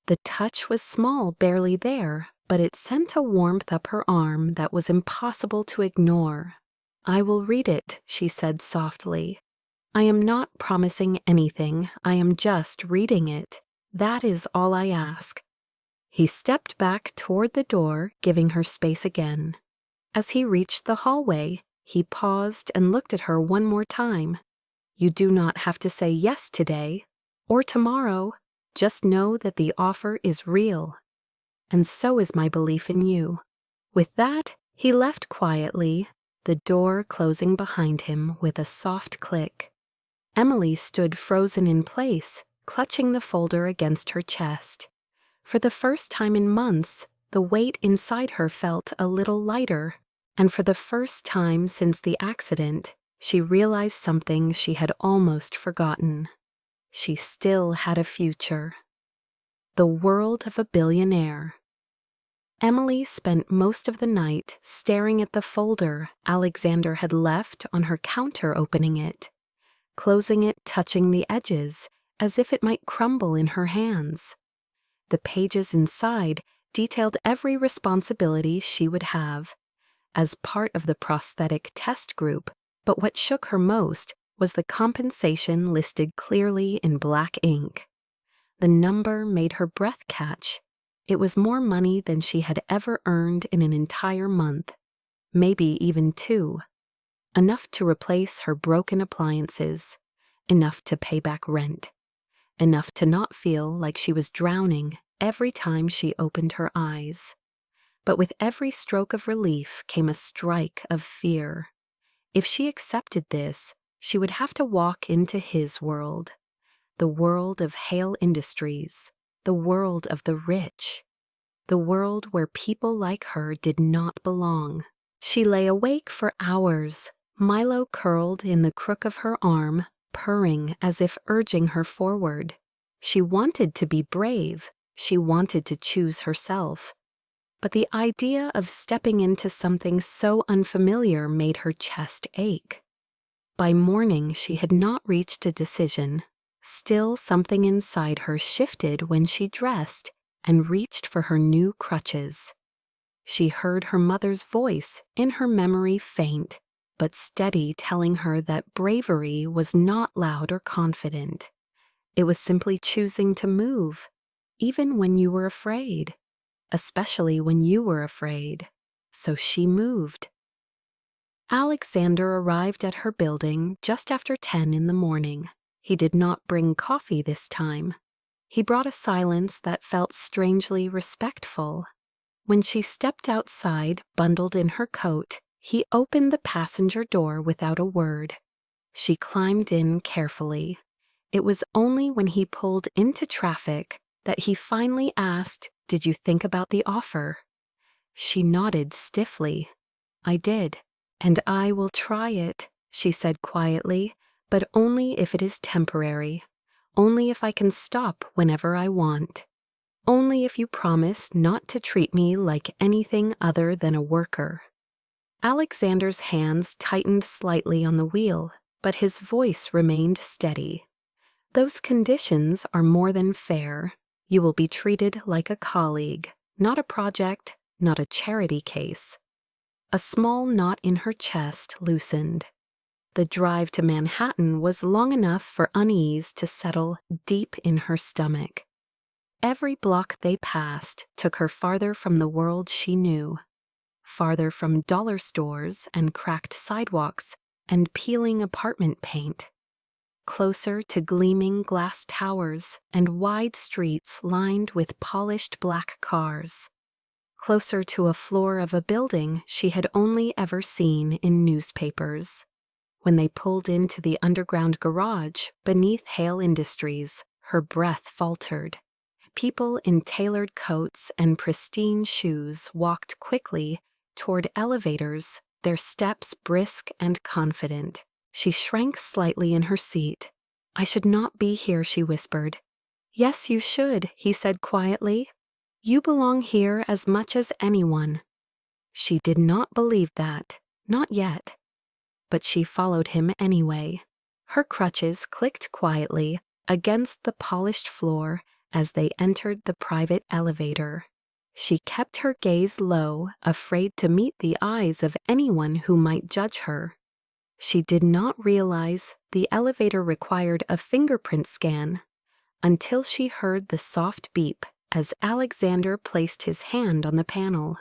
The touch was small, barely there, but it sent a warmth up her arm that was impossible to ignore. I will read it, she said softly. I am not promising anything, I am just reading it. That is all I ask. He stepped back toward the door, giving her space again. As he reached the hallway, he paused and looked at her one more time. You do not have to say yes today, or tomorrow. Just know that the offer is real. And so is my belief in you. With that, he left quietly, the door closing behind him with a soft click. Emily stood frozen in place, clutching the folder against her chest. For the first time in months, the weight inside her felt a little lighter, and for the first time since the accident, she realized something she had almost forgotten. She still had a future. The world of a billionaire. Emily spent most of the night staring at the folder Alexander had left on her counter, opening it, closing it, touching the edges, as if it might crumble in her hands. The pages inside detailed every responsibility she would have as part of the prosthetic test group, but what shook her most was the compensation listed clearly in black ink. The number made her breath catch. It was more money than she had ever earned in an entire month, maybe even 2. Enough to replace her broken appliances, enough to pay back rent, enough to not feel like she was drowning every time she opened her eyes. But with every stroke of relief came a strike of fear. If she accepted this, she would have to walk into his world, the world of Hale Industries, the world of the rich, the world where people like her did not belong. She lay awake for hours, Milo curled in the crook of her arm, purring as if urging her forward. She wanted to be brave. She wanted to choose herself. But the idea of stepping into something so unfamiliar made her chest ache. By morning, she had not reached a decision. Still, something inside her shifted when she dressed and reached for her new crutches. She heard her mother's voice, in her memory faint, but steady, telling her that bravery was not loud or confident. It was simply choosing to move, even when you were afraid, especially when you were afraid. So she moved. Alexander arrived at her building just after 10 in the morning. He did not bring coffee this time. He brought a silence that felt strangely respectful. When she stepped outside, bundled in her coat, he opened the passenger door without a word. She climbed in carefully. It was only when he pulled into traffic that he finally asked, "Did you think about the offer?" She nodded stiffly. "I did, and I will try it," she said quietly, "but only if it is temporary. Only if I can stop whenever I want. Only if you promise not to treat me like anything other than a worker." Alexander's hands tightened slightly on the wheel, but his voice remained steady. "Those conditions are more than fair. You will be treated like a colleague, not a project, not a charity case." A small knot in her chest loosened. The drive to Manhattan was long enough for unease to settle deep in her stomach. Every block they passed took her farther from the world she knew, farther from dollar stores and cracked sidewalks and peeling apartment paint, closer to gleaming glass towers and wide streets lined with polished black cars, closer to a floor of a building she had only ever seen in newspapers. When they pulled into the underground garage beneath Hale Industries, her breath faltered. People in tailored coats and pristine shoes walked quickly toward elevators, their steps brisk and confident. She shrank slightly in her seat. "I should not be here," she whispered. "Yes, you should," he said quietly. "You belong here as much as anyone." She did not believe that, not yet. But she followed him anyway. Her crutches clicked quietly against the polished floor as they entered the private elevator. She kept her gaze low, afraid to meet the eyes of anyone who might judge her. She did not realize the elevator required a fingerprint scan until she heard the soft beep as Alexander placed his hand on the panel.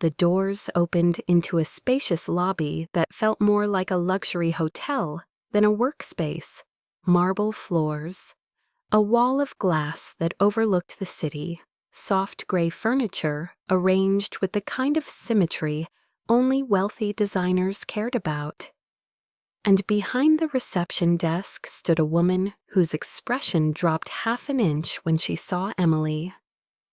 The doors opened into a spacious lobby that felt more like a luxury hotel than a workspace. Marble floors, a wall of glass that overlooked the city, soft gray furniture arranged with the kind of symmetry only wealthy designers cared about. And behind the reception desk stood a woman whose expression dropped half an inch when she saw Emily.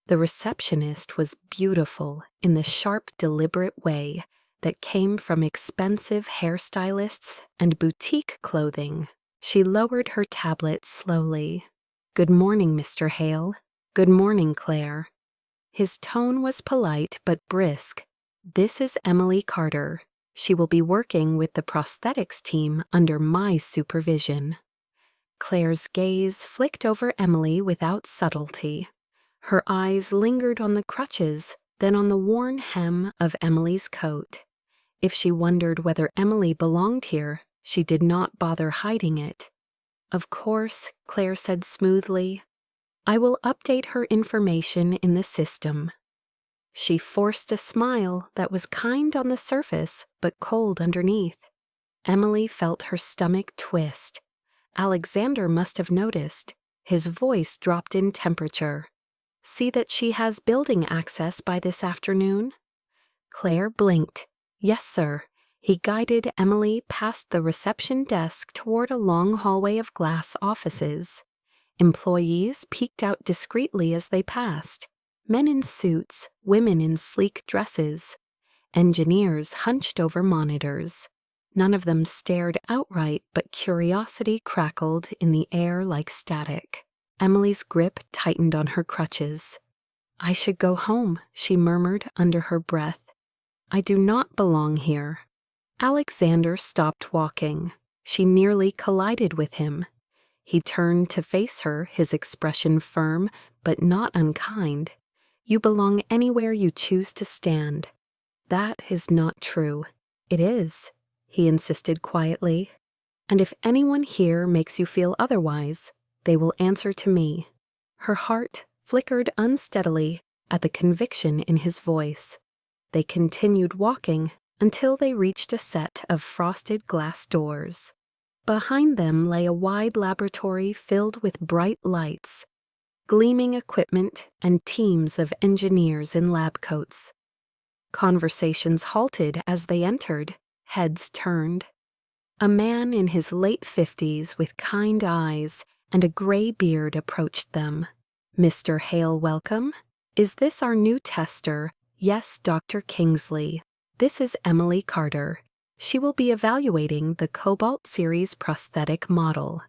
The receptionist was beautiful in the sharp, deliberate way that came from expensive hairstylists and boutique clothing. She lowered her tablet slowly. "Good morning, Mr. Hale. Good morning, Claire." His tone was polite but brisk. "This is Emily Carter. She will be working with the prosthetics team under my supervision." Claire's gaze flicked over Emily without subtlety. Her eyes lingered on the crutches, then on the worn hem of Emily's coat. If she wondered whether Emily belonged here, she did not bother hiding it. "Of course," Claire said smoothly. "I will update her information in the system." She forced a smile that was kind on the surface but cold underneath. Emily felt her stomach twist. Alexander must have noticed. His voice dropped in temperature. "See that she has building access by this afternoon?" Claire blinked. "Yes, sir." He guided Emily past the reception desk toward a long hallway of glass offices. Employees peeked out discreetly as they passed. Men in suits, women in sleek dresses. Engineers hunched over monitors. None of them stared outright, but curiosity crackled in the air like static. Emily's grip tightened on her crutches. "I should go home," she murmured under her breath. "I do not belong here." Alexander stopped walking. She nearly collided with him. He turned to face her, his expression firm but not unkind. "You belong anywhere you choose to stand." "That is not true." "It is," he insisted quietly. "And if anyone here makes you feel otherwise, they will answer to me." Her heart flickered unsteadily at the conviction in his voice. They continued walking until they reached a set of frosted glass doors. Behind them lay a wide laboratory filled with bright lights, gleaming equipment, and teams of engineers in lab coats. Conversations halted as they entered. Heads turned. A man in his late 50s with kind eyes and a gray beard approached them. "Mr. Hale, welcome. Is this our new tester?" "Yes, Dr. Kingsley. This is Emily Carter. She will be evaluating the Cobalt Series prosthetic model."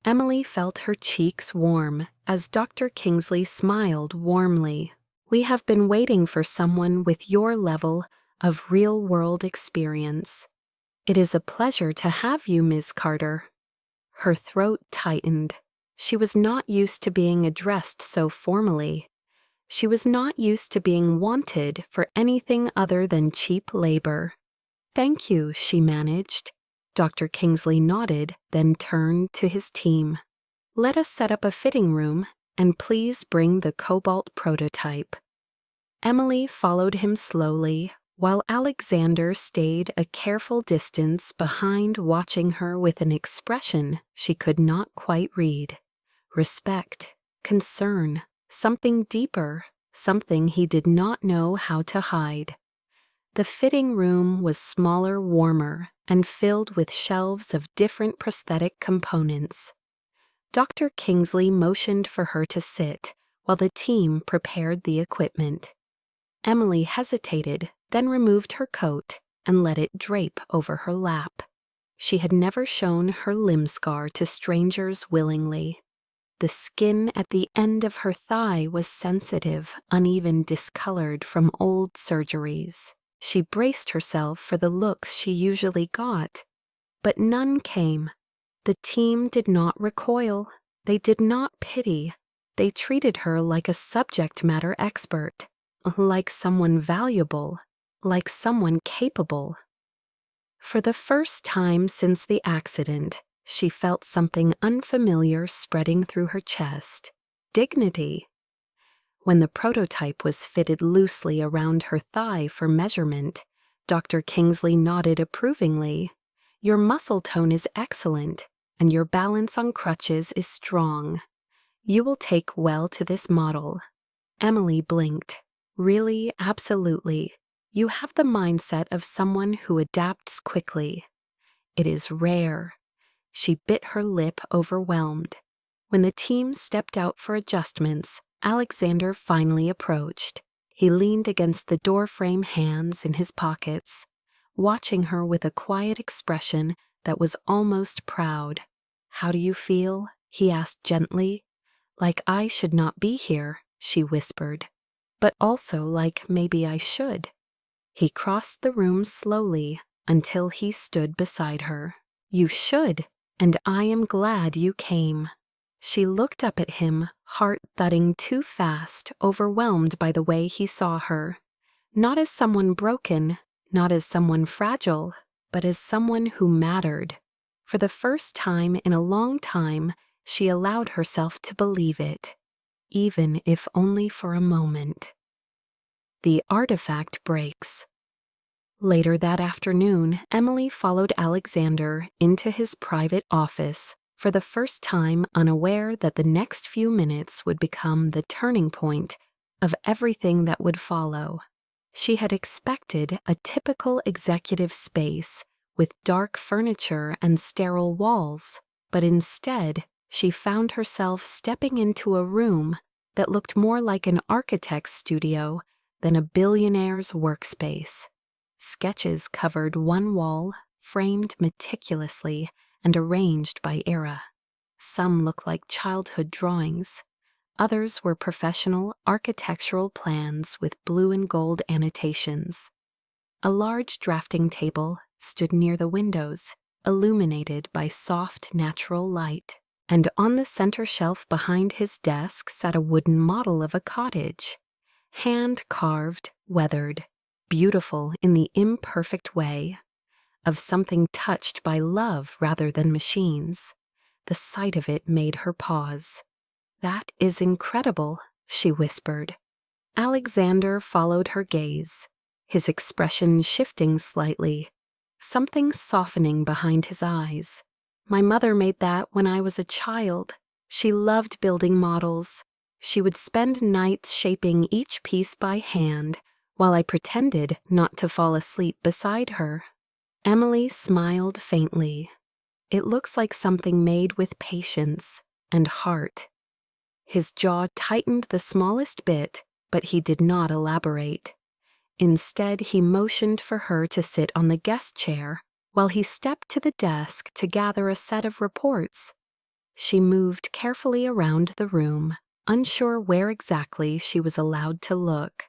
Emily felt her cheeks warm as Dr. Kingsley smiled warmly. "We have been waiting for someone with your level of real-world experience. It is a pleasure to have you, Ms. Carter." Her throat tightened. She was not used to being addressed so formally. She was not used to being wanted for anything other than cheap labor. "Thank you," she managed. Dr. Kingsley nodded, then turned to his team. "Let us set up a fitting room, and please bring the Cobalt prototype." Emily followed him slowly, while Alexander stayed a careful distance behind, watching her with an expression she could not quite read. Respect, concern, something deeper, something he did not know how to hide. The fitting room was smaller, warmer, and filled with shelves of different prosthetic components. Dr. Kingsley motioned for her to sit while the team prepared the equipment. Emily hesitated, then removed her coat and let it drape over her lap. She had never shown her limb scar to strangers willingly. The skin at the end of her thigh was sensitive, uneven, discolored from old surgeries. She braced herself for the looks she usually got, but none came. The team did not recoil. They did not pity. They treated her like a subject matter expert, like someone valuable, like someone capable. For the first time since the accident, she felt something unfamiliar spreading through her chest. Dignity. When the prototype was fitted loosely around her thigh for measurement, Dr. Kingsley nodded approvingly. "Your muscle tone is excellent, and your balance on crutches is strong. You will take well to this model." Emily blinked. "Really, absolutely. You have the mindset of someone who adapts quickly. It is rare." She bit her lip, overwhelmed. When the team stepped out for adjustments, Alexander finally approached. He leaned against the doorframe, hands in his pockets, watching her with a quiet expression that was almost proud. "How do you feel?" he asked gently. "Like I should not be here," she whispered, "but also like maybe I should." He crossed the room slowly until he stood beside her. "You should, and I am glad you came." She looked up at him, heart thudding too fast, overwhelmed by the way he saw her. Not as someone broken, not as someone fragile, but as someone who mattered. For the first time in a long time, she allowed herself to believe it, even if only for a moment. The artifact breaks. Later that afternoon, Emily followed Alexander into his private office, for the first time unaware that the next few minutes would become the turning point of everything that would follow. She had expected a typical executive space with dark furniture and sterile walls, but instead, she found herself stepping into a room that looked more like an architect's studio than a billionaire's workspace. Sketches covered one wall, framed meticulously and arranged by era. Some looked like childhood drawings. Others were professional architectural plans with blue and gold annotations. A large drafting table stood near the windows, illuminated by soft natural light, and on the center shelf behind his desk sat a wooden model of a cottage, hand-carved, weathered, beautiful in the imperfect way of something touched by love rather than machines. The sight of it made her pause. "That is incredible," she whispered. Alexander followed her gaze, his expression shifting slightly, something softening behind his eyes. "My mother made that when I was a child. She loved building models. She would spend nights shaping each piece by hand, while I pretended not to fall asleep beside her." Emily smiled faintly. "It looks like something made with patience and heart." His jaw tightened the smallest bit, but he did not elaborate. Instead, he motioned for her to sit on the guest chair while he stepped to the desk to gather a set of reports. She moved carefully around the room, unsure where exactly she was allowed to look.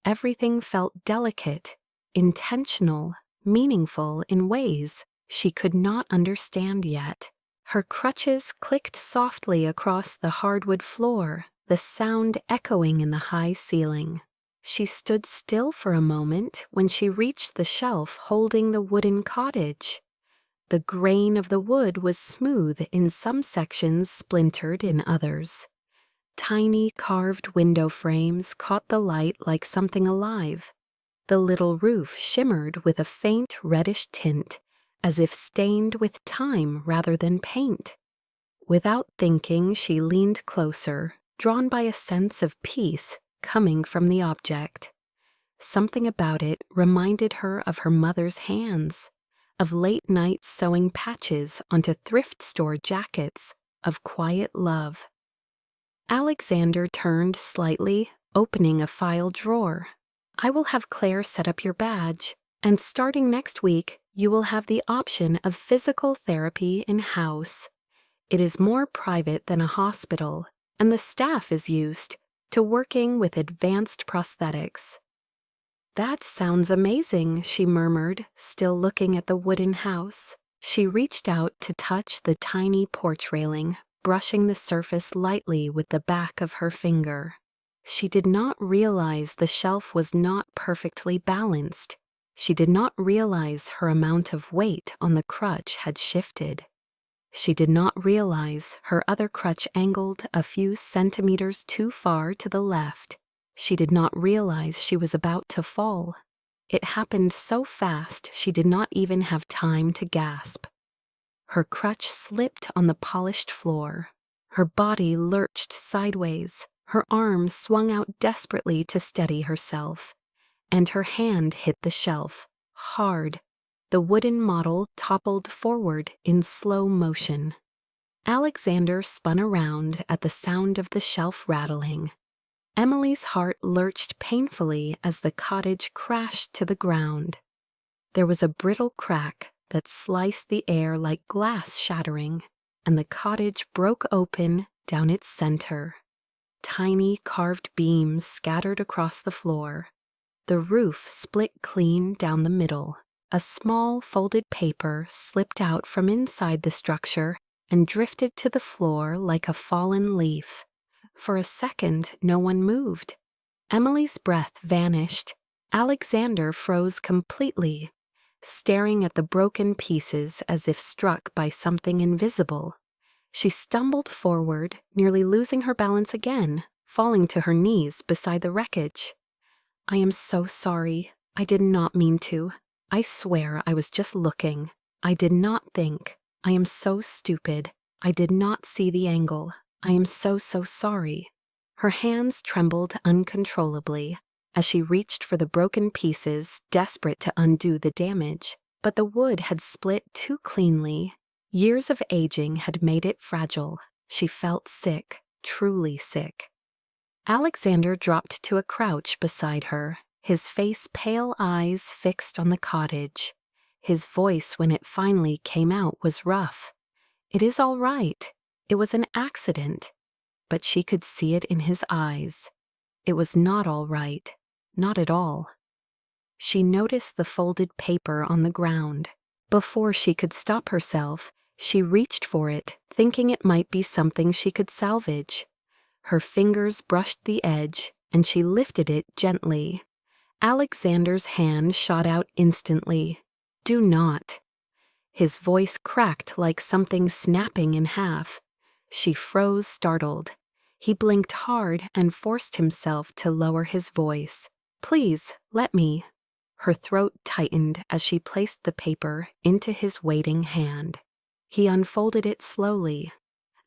Everything felt delicate, intentional, meaningful in ways she could not understand yet. Her crutches clicked softly across the hardwood floor, the sound echoing in the high ceiling. She stood still for a moment when she reached the shelf holding the wooden cottage. The grain of the wood was smooth in some sections, splintered in others. Tiny carved window frames caught the light like something alive. The little roof shimmered with a faint reddish tint, as if stained with time rather than paint. Without thinking, she leaned closer, drawn by a sense of peace coming from the object. Something about it reminded her of her mother's hands, of late nights sewing patches onto thrift store jackets, of quiet love. Alexander turned slightly, opening a file drawer. "I will have Claire set up your badge, and starting next week, you will have the option of physical therapy in-house. It is more private than a hospital, and the staff is used to working with advanced prosthetics." "That sounds amazing," she murmured, still looking at the wooden house. She reached out to touch the tiny porch railing, brushing the surface lightly with the back of her finger. She did not realize the shelf was not perfectly balanced. She did not realize her amount of weight on the crutch had shifted. She did not realize her other crutch angled a few centimeters too far to the left. She did not realize she was about to fall. It happened so fast she did not even have time to gasp. Her crutch slipped on the polished floor. Her body lurched sideways. Her arms swung out desperately to steady herself, and her hand hit the shelf, hard. The wooden model toppled forward in slow motion. Alexander spun around at the sound of the shelf rattling. Emily's heart lurched painfully as the cottage crashed to the ground. There was a brittle crack that sliced the air like glass shattering, and the cottage broke open down its center. Tiny carved beams scattered across the floor. The roof split clean down the middle. A small folded paper slipped out from inside the structure and drifted to the floor like a fallen leaf. For a second, no one moved. Emily's breath vanished. Alexander froze completely, staring at the broken pieces as if struck by something invisible. She stumbled forward, nearly losing her balance again, falling to her knees beside the wreckage. "I am so sorry. I did not mean to. I swear I was just looking. I did not think. I am so stupid. I did not see the angle. I am so sorry." Her hands trembled uncontrollably as she reached for the broken pieces, desperate to undo the damage. But the wood had split too cleanly. Years of aging had made it fragile. She felt sick, truly sick. Alexander dropped to a crouch beside her, his face pale eyes fixed on the cottage. His voice, when it finally came out, was rough. "It is all right. It was an accident." But she could see it in his eyes. It was not all right. Not at all. She noticed the folded paper on the ground. Before she could stop herself, she reached for it, thinking it might be something she could salvage. Her fingers brushed the edge, and she lifted it gently. Alexander's hand shot out instantly. "Do not." His voice cracked like something snapping in half. She froze, startled. He blinked hard and forced himself to lower his voice. "Please, let me." Her throat tightened as she placed the paper into his waiting hand. He unfolded it slowly.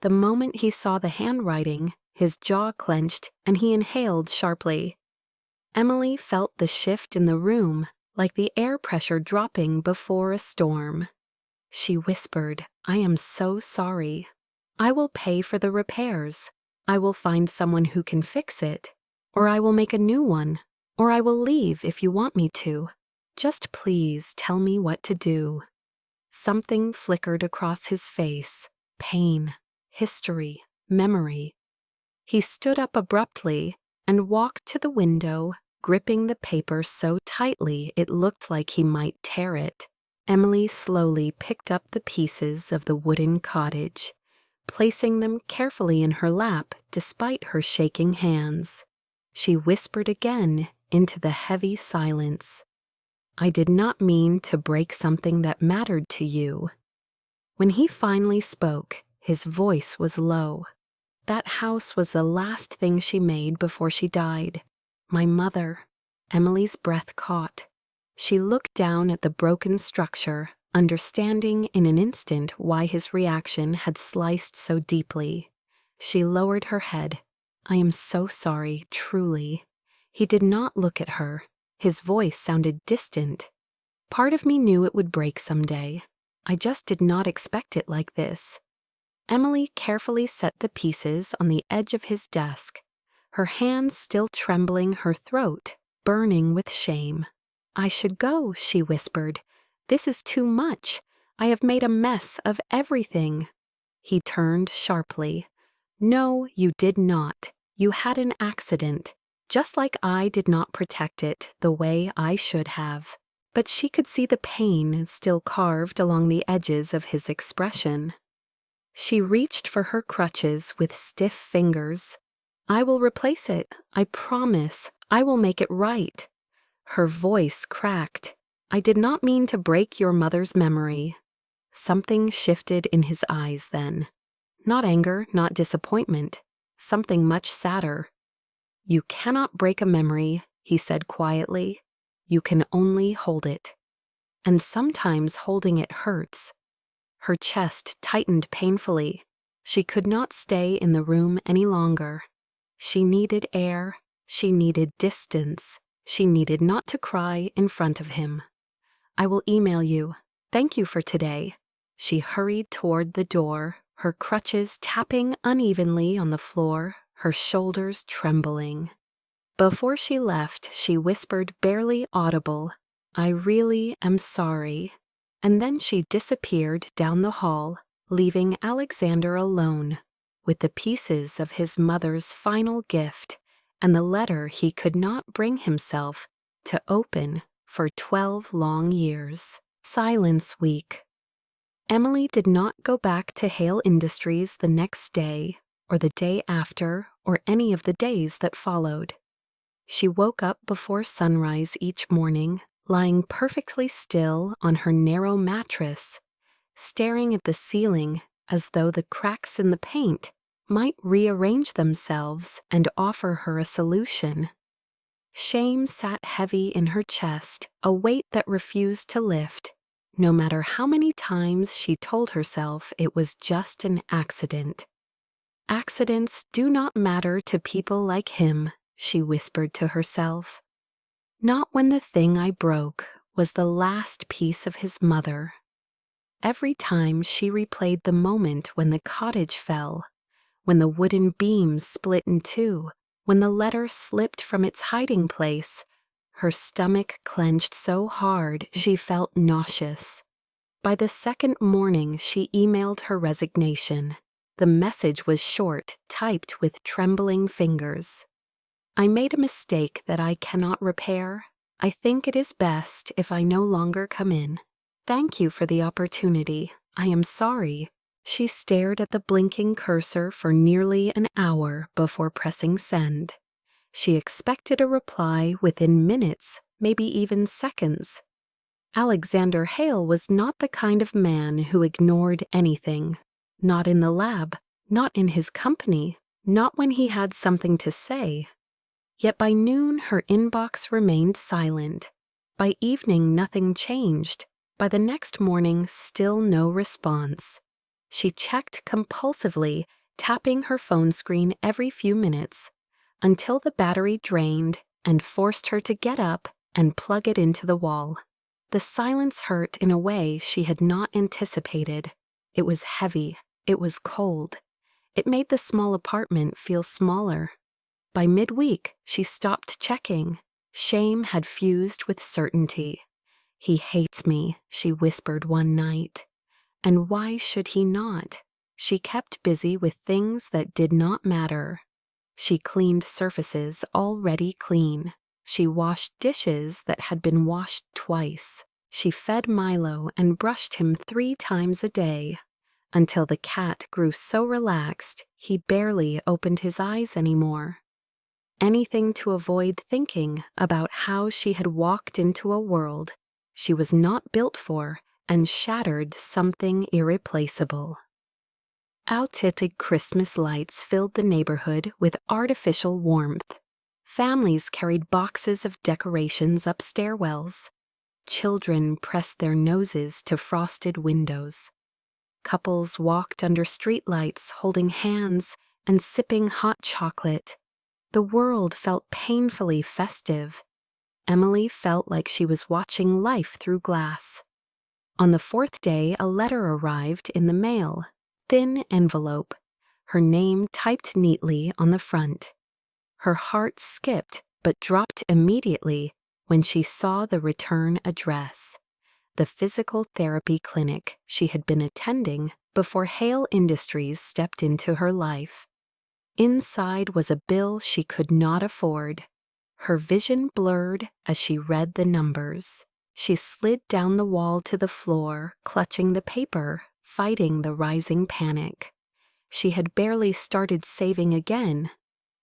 The moment he saw the handwriting, his jaw clenched and he inhaled sharply. Emily felt the shift in the room, like the air pressure dropping before a storm. She whispered, "I am so sorry. I will pay for the repairs. I will find someone who can fix it. Or I will make a new one. Or I will leave if you want me to. Just please tell me what to do." Something flickered across his face. Pain, history, memory. He stood up abruptly and walked to the window, gripping the paper so tightly it looked like he might tear it. Emily slowly picked up the pieces of the wooden cottage, placing them carefully in her lap despite her shaking hands. She whispered again into the heavy silence, "I did not mean to break something that mattered to you." When he finally spoke, his voice was low. "That house was the last thing she made before she died. My mother." Emily's breath caught. She looked down at the broken structure, understanding in an instant why his reaction had sliced so deeply. She lowered her head. "I am so sorry, truly." He did not look at her. His voice sounded distant. "Part of me knew it would break someday. I just did not expect it like this." Emily carefully set the pieces on the edge of his desk, her hands still trembling, her throat burning with shame. "I should go," she whispered. "This is too much. I have made a mess of everything." He turned sharply. "No, you did not. You had an accident, just like I did not protect it the way I should have." But she could see the pain still carved along the edges of his expression. She reached for her crutches with stiff fingers. "I will replace it. I promise. I will make it right." Her voice cracked. "I did not mean to break your mother's memory." Something shifted in his eyes then. Not anger, not disappointment. Something much sadder. "You cannot break a memory," he said quietly. "You can only hold it. And sometimes holding it hurts." Her chest tightened painfully. She could not stay in the room any longer. She needed air. She needed distance. She needed not to cry in front of him. "I will email you. Thank you for today." She hurried toward the door, her crutches tapping unevenly on the floor, her shoulders trembling. Before she left, she whispered, barely audible, "I really am sorry." And then she disappeared down the hall, leaving Alexander alone with the pieces of his mother's final gift and the letter he could not bring himself to open for 12 long years. Silence Week. Emily did not go back to Hale Industries the next day, or the day after, or any of the days that followed. She woke up before sunrise each morning, lying perfectly still on her narrow mattress, staring at the ceiling as though the cracks in the paint might rearrange themselves and offer her a solution. Shame sat heavy in her chest, a weight that refused to lift, no matter how many times she told herself it was just an accident. Accidents do not matter to people like him, she whispered to herself. Not when the thing I broke was the last piece of his mother. Every time she replayed the moment when the cottage fell, when the wooden beams split in two, when the letter slipped from its hiding place, her stomach clenched so hard she felt nauseous. By the second morning, she emailed her resignation. The message was short, typed with trembling fingers. I made a mistake that I cannot repair. I think it is best if I no longer come in. Thank you for the opportunity. I am sorry. She stared at the blinking cursor for nearly an hour before pressing send. She expected a reply within minutes, maybe even seconds. Alexander Hale was not the kind of man who ignored anything. Not in the lab, not in his company, not when he had something to say. Yet by noon her inbox remained silent. By evening nothing changed. By the next morning still no response. She checked compulsively, tapping her phone screen every few minutes, until the battery drained and forced her to get up and plug it into the wall. The silence hurt in a way she had not anticipated. It was heavy. It was cold. It made the small apartment feel smaller. By midweek, she stopped checking. Shame had fused with certainty. He hates me, she whispered one night. And why should he not? She kept busy with things that did not matter. She cleaned surfaces already clean. She washed dishes that had been washed twice. She fed Milo and brushed him 3 times a day, until the cat grew so relaxed he barely opened his eyes anymore. Anything to avoid thinking about how she had walked into a world she was not built for and shattered something irreplaceable. Outdated Christmas lights filled the neighborhood with artificial warmth. Families carried boxes of decorations up stairwells. Children pressed their noses to frosted windows. Couples walked under streetlights holding hands and sipping hot chocolate. The world felt painfully festive. Emily felt like she was watching life through glass. On the 4th day, a letter arrived in the mail, thin envelope, her name typed neatly on the front. Her heart skipped but dropped immediately when she saw the return address, the physical therapy clinic she had been attending before Hale Industries stepped into her life. Inside was a bill she could not afford. Her vision blurred as she read the numbers. She slid down the wall to the floor, clutching the paper, fighting the rising panic. She had barely started saving again.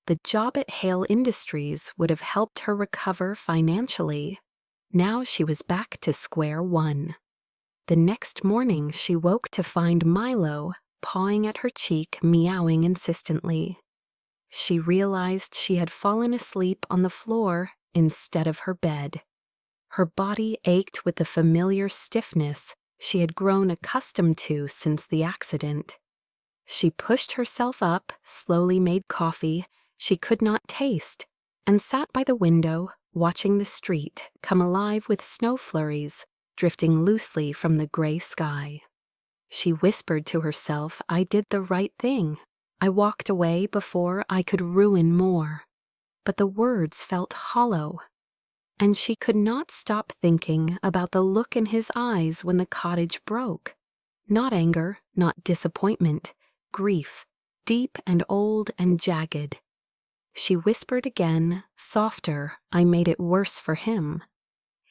The job at Hale Industries would have helped her recover financially. Now she was back to square one. The next morning she woke to find Milo pawing at her cheek, meowing insistently. She realized she had fallen asleep on the floor instead of her bed. Her body ached with the familiar stiffness she had grown accustomed to since the accident. She pushed herself up, slowly made coffee she could not taste, and sat by the window, watching the street come alive with snow flurries drifting loosely from the gray sky. She whispered to herself, "I did the right thing. I walked away before I could ruin more." But the words felt hollow, and she could not stop thinking about the look in his eyes when the cottage broke. Not anger, not disappointment, grief, deep and old and jagged. She whispered again, softer, I made it worse for him.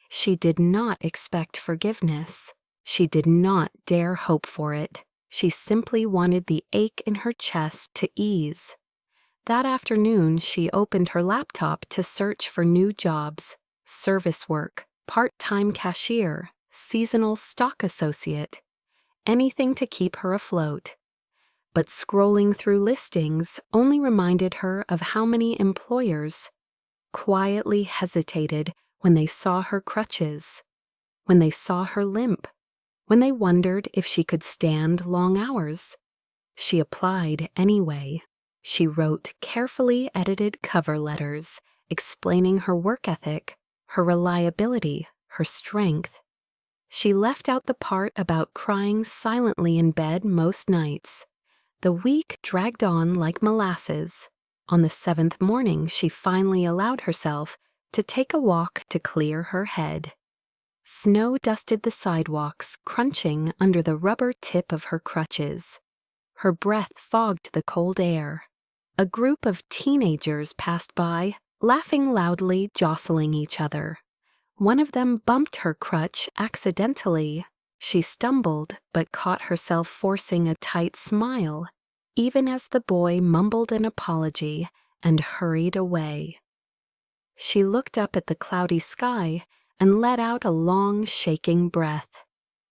She did not expect forgiveness. She did not dare hope for it. She simply wanted the ache in her chest to ease. That afternoon, she opened her laptop to search for new jobs, service work, part-time cashier, seasonal stock associate, anything to keep her afloat. But scrolling through listings only reminded her of how many employers quietly hesitated when they saw her crutches, when they saw her limp, when they wondered if she could stand long hours. She applied anyway. She wrote carefully edited cover letters explaining her work ethic, her reliability, her strength. She left out the part about crying silently in bed most nights. The week dragged on like molasses. On the 7th morning, she finally allowed herself to take a walk to clear her head. Snow dusted the sidewalks, crunching under the rubber tip of her crutches. Her breath fogged the cold air. A group of teenagers passed by, laughing loudly, jostling each other. One of them bumped her crutch accidentally. She stumbled, but caught herself forcing a tight smile, even as the boy mumbled an apology and hurried away. She looked up at the cloudy sky and let out a long, shaking breath.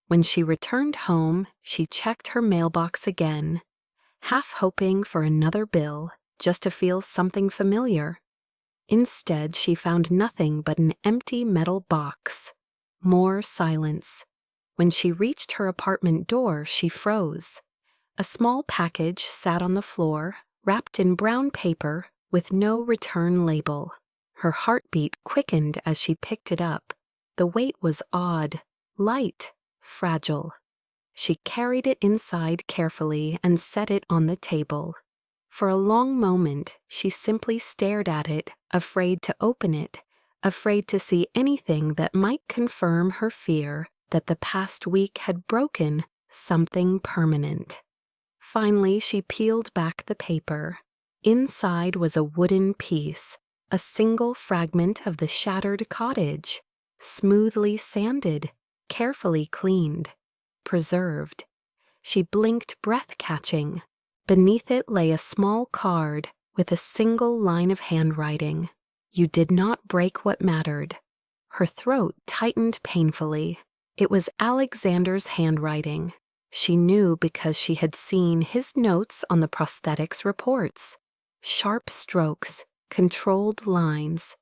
When she returned home, she checked her mailbox again, half hoping for another bill, just to feel something familiar. Instead, she found nothing but an empty metal box. More silence. When she reached her apartment door, she froze. A small package sat on the floor, wrapped in brown paper, with no return label. Her heartbeat quickened as she picked it up. The weight was odd, light, fragile. She carried it inside carefully and set it on the table. For a long moment, she simply stared at it, afraid to open it, afraid to see anything that might confirm her fear that the past week had broken something permanent. Finally, she peeled back the paper. Inside was a wooden piece, a single fragment of the shattered cottage, smoothly sanded, carefully cleaned, preserved. She blinked, breath-catching. Beneath it lay a small card with a single line of handwriting. You did not break what mattered. Her throat tightened painfully. It was Alexander's handwriting. She knew because she had seen his notes on the prosthetics reports. Sharp strokes, controlled lines.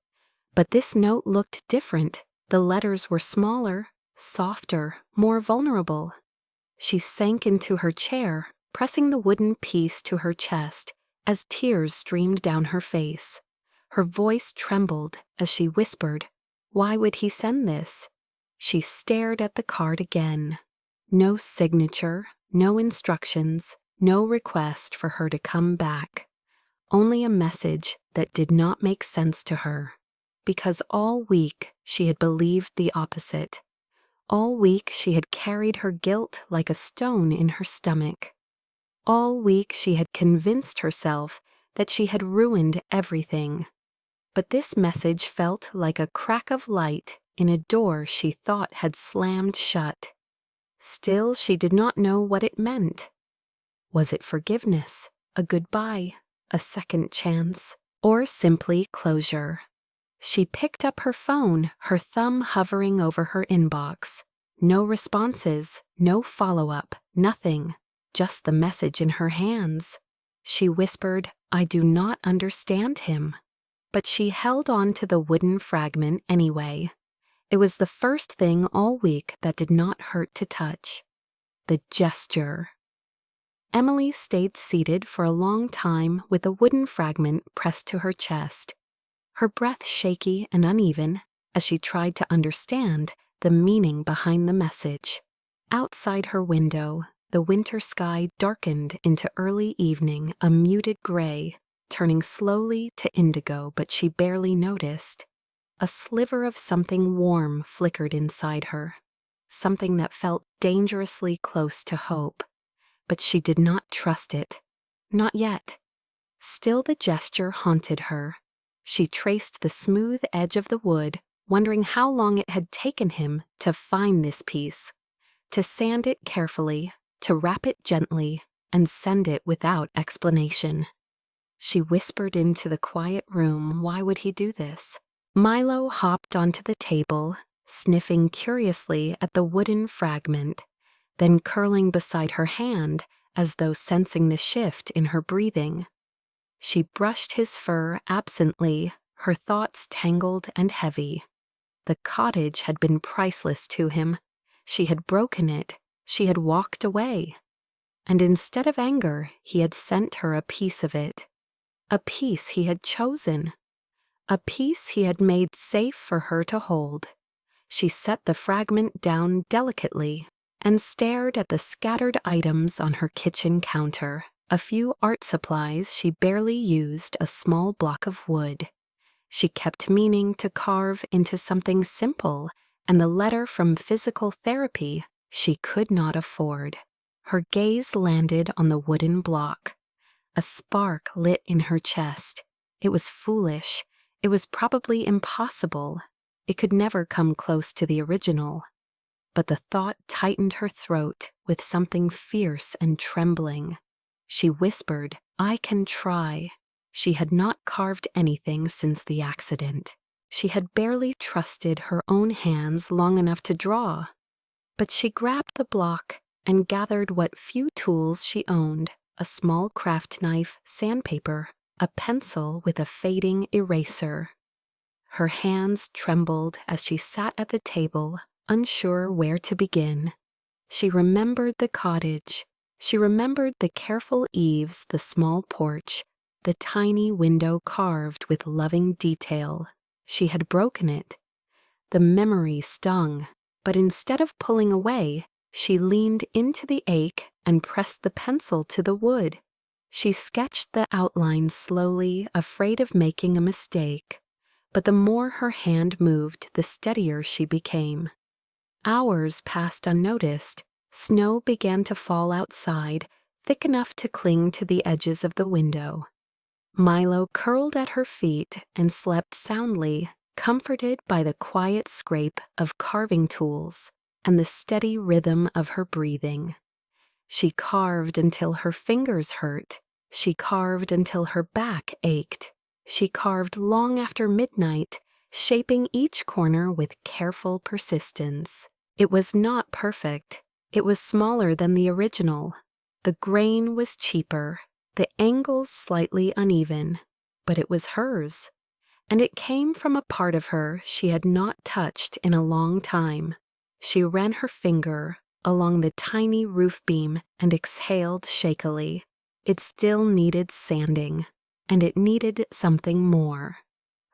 But this note looked different. The letters were smaller, softer, more vulnerable. She sank into her chair, pressing the wooden piece to her chest as tears streamed down her face. Her voice trembled as she whispered, "Why would he send this?" She stared at the card again. No signature, no instructions, no request for her to come back. Only a message that did not make sense to her. Because all week she had believed the opposite. All week she had carried her guilt like a stone in her stomach. All week she had convinced herself that she had ruined everything. But this message felt like a crack of light in a door she thought had slammed shut. Still, she did not know what it meant. Was it forgiveness, a goodbye, a second chance, or simply closure? She picked up her phone, her thumb hovering over her inbox. No responses, no follow-up, nothing, just the message in her hands. She whispered, "I do not understand him." But she held on to the wooden fragment anyway. It was the first thing all week that did not hurt to touch. The gesture. Emily stayed seated for a long time with the wooden fragment pressed to her chest, her breath shaky and uneven as she tried to understand the meaning behind the message. Outside her window, the winter sky darkened into early evening, a muted gray, turning slowly to indigo, but she barely noticed. A sliver of something warm flickered inside her. something that felt dangerously close to hope. But she did not trust it. Not yet. Still, the gesture haunted her. She traced the smooth edge of the wood, wondering how long it had taken him to find this piece, to sand it carefully, to wrap it gently, and send it without explanation. She whispered into the quiet room, why would he do this? Milo hopped onto the table, sniffing curiously at the wooden fragment, then curling beside her hand as though sensing the shift in her breathing. She brushed his fur absently, her thoughts tangled and heavy. The cottage had been priceless to him. She had broken it. She had walked away. And instead of anger, he had sent her a piece of it. A piece he had chosen. A piece he had made safe for her to hold. She set the fragment down delicately and stared at the scattered items on her kitchen counter. A few art supplies she barely used, a small block of wood. She kept meaning to carve into something simple, and the letter from physical therapy she could not afford. Her gaze landed on the wooden block. A spark lit in her chest. It was foolish. It was probably impossible. It could never come close to the original. But the thought tightened her throat with something fierce and trembling. She whispered, "I can try." She had not carved anything since the accident. She had barely trusted her own hands long enough to draw. But she grabbed the block and gathered what few tools she owned, a small craft knife, sandpaper, a pencil with a fading eraser. Her hands trembled as she sat at the table, unsure where to begin. She remembered the cottage. She remembered the careful eaves, the small porch, the tiny window carved with loving detail. She had broken it. The memory stung, but instead of pulling away, she leaned into the ache and pressed the pencil to the wood. She sketched the outline slowly, afraid of making a mistake. But the more her hand moved, the steadier she became. Hours passed unnoticed. Snow began to fall outside, thick enough to cling to the edges of the window. Milo curled at her feet and slept soundly, comforted by the quiet scrape of carving tools and the steady rhythm of her breathing. She carved until her fingers hurt. She carved until her back ached. She carved long after midnight, shaping each corner with careful persistence. It was not perfect. It was smaller than the original. The grain was cheaper, the angles slightly uneven, but it was hers. And it came from a part of her she had not touched in a long time. She ran her finger along the tiny roof beam and exhaled shakily. It still needed sanding, and it needed something more.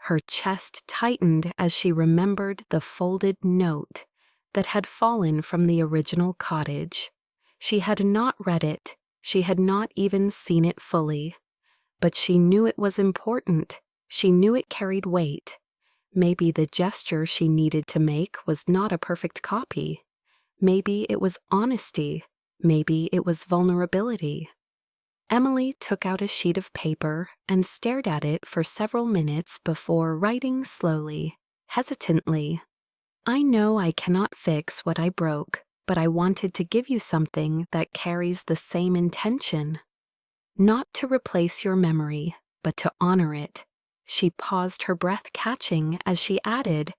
Her chest tightened as she remembered the folded note that had fallen from the original cottage. She had not read it. She had not even seen it fully. But she knew it was important. She knew it carried weight. Maybe the gesture she needed to make was not a perfect copy. Maybe it was honesty. Maybe it was vulnerability. Emily took out a sheet of paper and stared at it for several minutes before writing slowly, hesitantly. "I know I cannot fix what I broke, but I wanted to give you something that carries the same intention. Not to replace your memory, but to honor it." She paused, her breath catching as she added,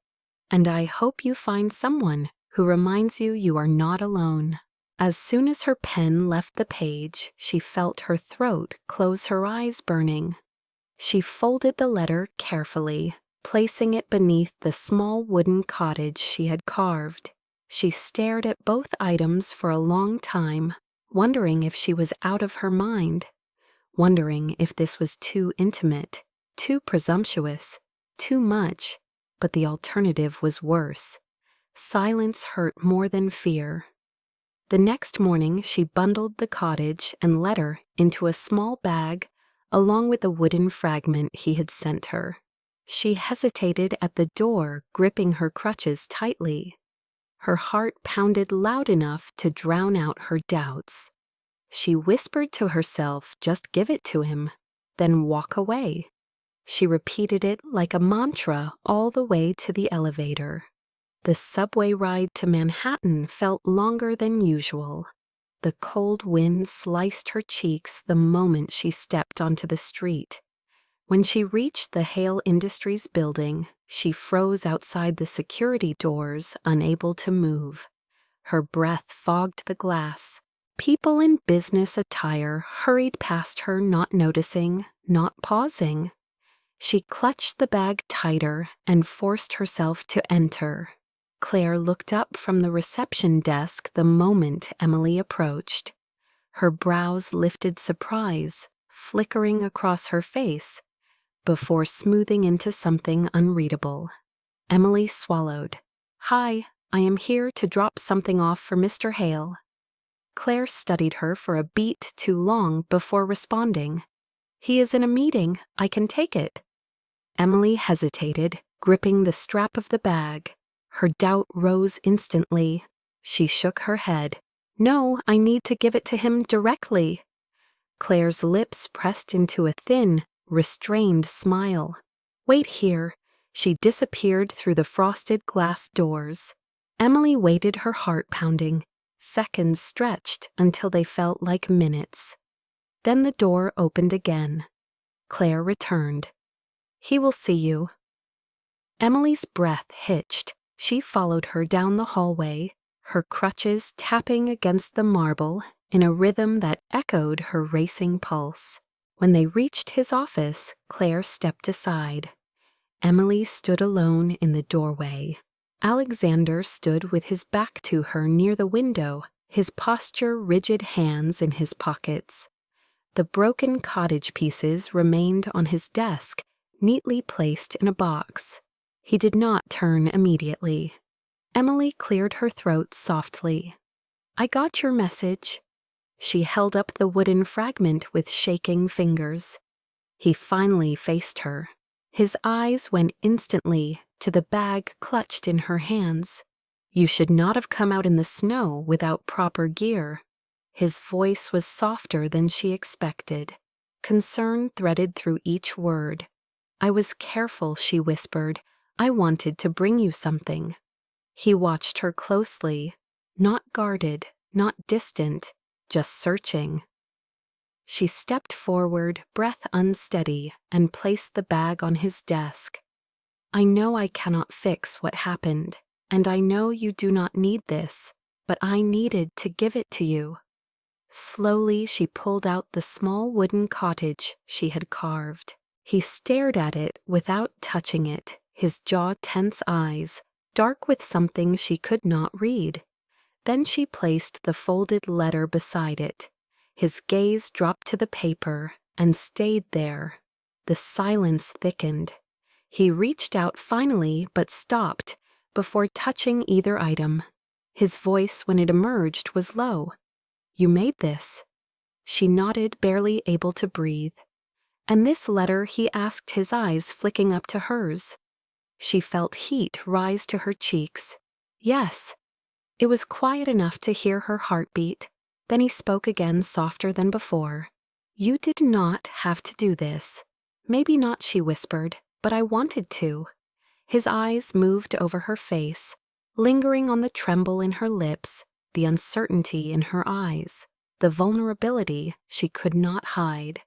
"And I hope you find someone who reminds you you are not alone." As soon as her pen left the page, she felt her throat close, her eyes burning. She folded the letter carefully, placing it beneath the small wooden cottage she had carved. She stared at both items for a long time, wondering if she was out of her mind, wondering if this was too intimate, too presumptuous, too much, but the alternative was worse. Silence hurt more than fear. The next morning she bundled the cottage and letter into a small bag along with the wooden fragment he had sent her. She hesitated at the door, gripping her crutches tightly. Her heart pounded loud enough to drown out her doubts. She whispered to herself, just give it to him, then walk away. She repeated it like a mantra all the way to the elevator. The subway ride to Manhattan felt longer than usual. The cold wind sliced her cheeks the moment she stepped onto the street. When she reached the Hale Industries building, she froze outside the security doors, unable to move. Her breath fogged the glass. People in business attire hurried past her, not noticing, not pausing. She clutched the bag tighter and forced herself to enter. Claire looked up from the reception desk the moment Emily approached. Her brows lifted surprise, flickering across her face, before smoothing into something unreadable. Emily swallowed. "Hi, I am here to drop something off for Mr. Hale." Claire studied her for a beat too long before responding. "He is in a meeting. I can take it." Emily hesitated, gripping the strap of the bag. Her doubt rose instantly. She shook her head. "No, I need to give it to him directly." Claire's lips pressed into a thin, restrained smile. "Wait here." She disappeared through the frosted glass doors. Emily waited, her heart pounding. Seconds stretched until they felt like minutes. Then the door opened again. Claire returned. "He will see you." Emily's breath hitched. She followed her down the hallway, her crutches tapping against the marble in a rhythm that echoed her racing pulse. When they reached his office, Claire stepped aside. Emily stood alone in the doorway. Alexander stood with his back to her near the window, his posture rigid, hands in his pockets. The broken cottage pieces remained on his desk, neatly placed in a box. He did not turn immediately. Emily cleared her throat softly. "I got your message." She held up the wooden fragment with shaking fingers. He finally faced her. His eyes went instantly to the bag clutched in her hands. "You should not have come out in the snow without proper gear." His voice was softer than she expected. Concern threaded through each word. "I was careful," she whispered. "I wanted to bring you something." He watched her closely, not guarded, not distant, just searching. She stepped forward, breath unsteady, and placed the bag on his desk. "I know I cannot fix what happened, and I know you do not need this, but I needed to give it to you." Slowly she pulled out the small wooden cottage she had carved. He stared at it without touching it, his jaw-tense eyes, dark with something she could not read. Then she placed the folded letter beside it. His gaze dropped to the paper and stayed there. The silence thickened. He reached out finally, but stopped before touching either item. His voice, when it emerged, was low. "You made this." She nodded, barely able to breathe. "And this letter?" he asked, his eyes flicking up to hers. She felt heat rise to her cheeks. "Yes." It was quiet enough to hear her heartbeat. Then he spoke again, softer than before. "You did not have to do this." "Maybe not," she whispered, "but I wanted to." His eyes moved over her face, lingering on the tremble in her lips, the uncertainty in her eyes, the vulnerability she could not hide.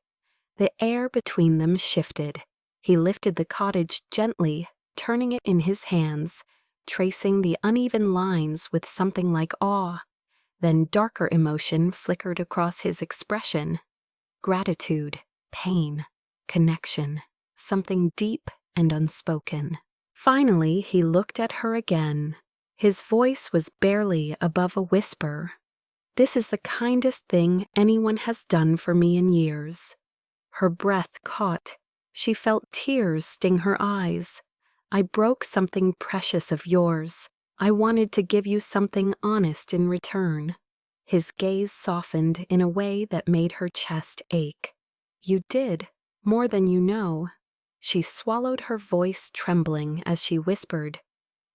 The air between them shifted. He lifted the cottage gently, turning it in his hands, tracing the uneven lines with something like awe. Then darker emotion flickered across his expression. Gratitude, pain, connection, something deep and unspoken. Finally, he looked at her again. His voice was barely above a whisper. "This is the kindest thing anyone has done for me in years." Her breath caught. She felt tears sting her eyes. "I broke something precious of yours. I wanted to give you something honest in return." His gaze softened in a way that made her chest ache. "You did, more than you know." She swallowed, her voice trembling as she whispered,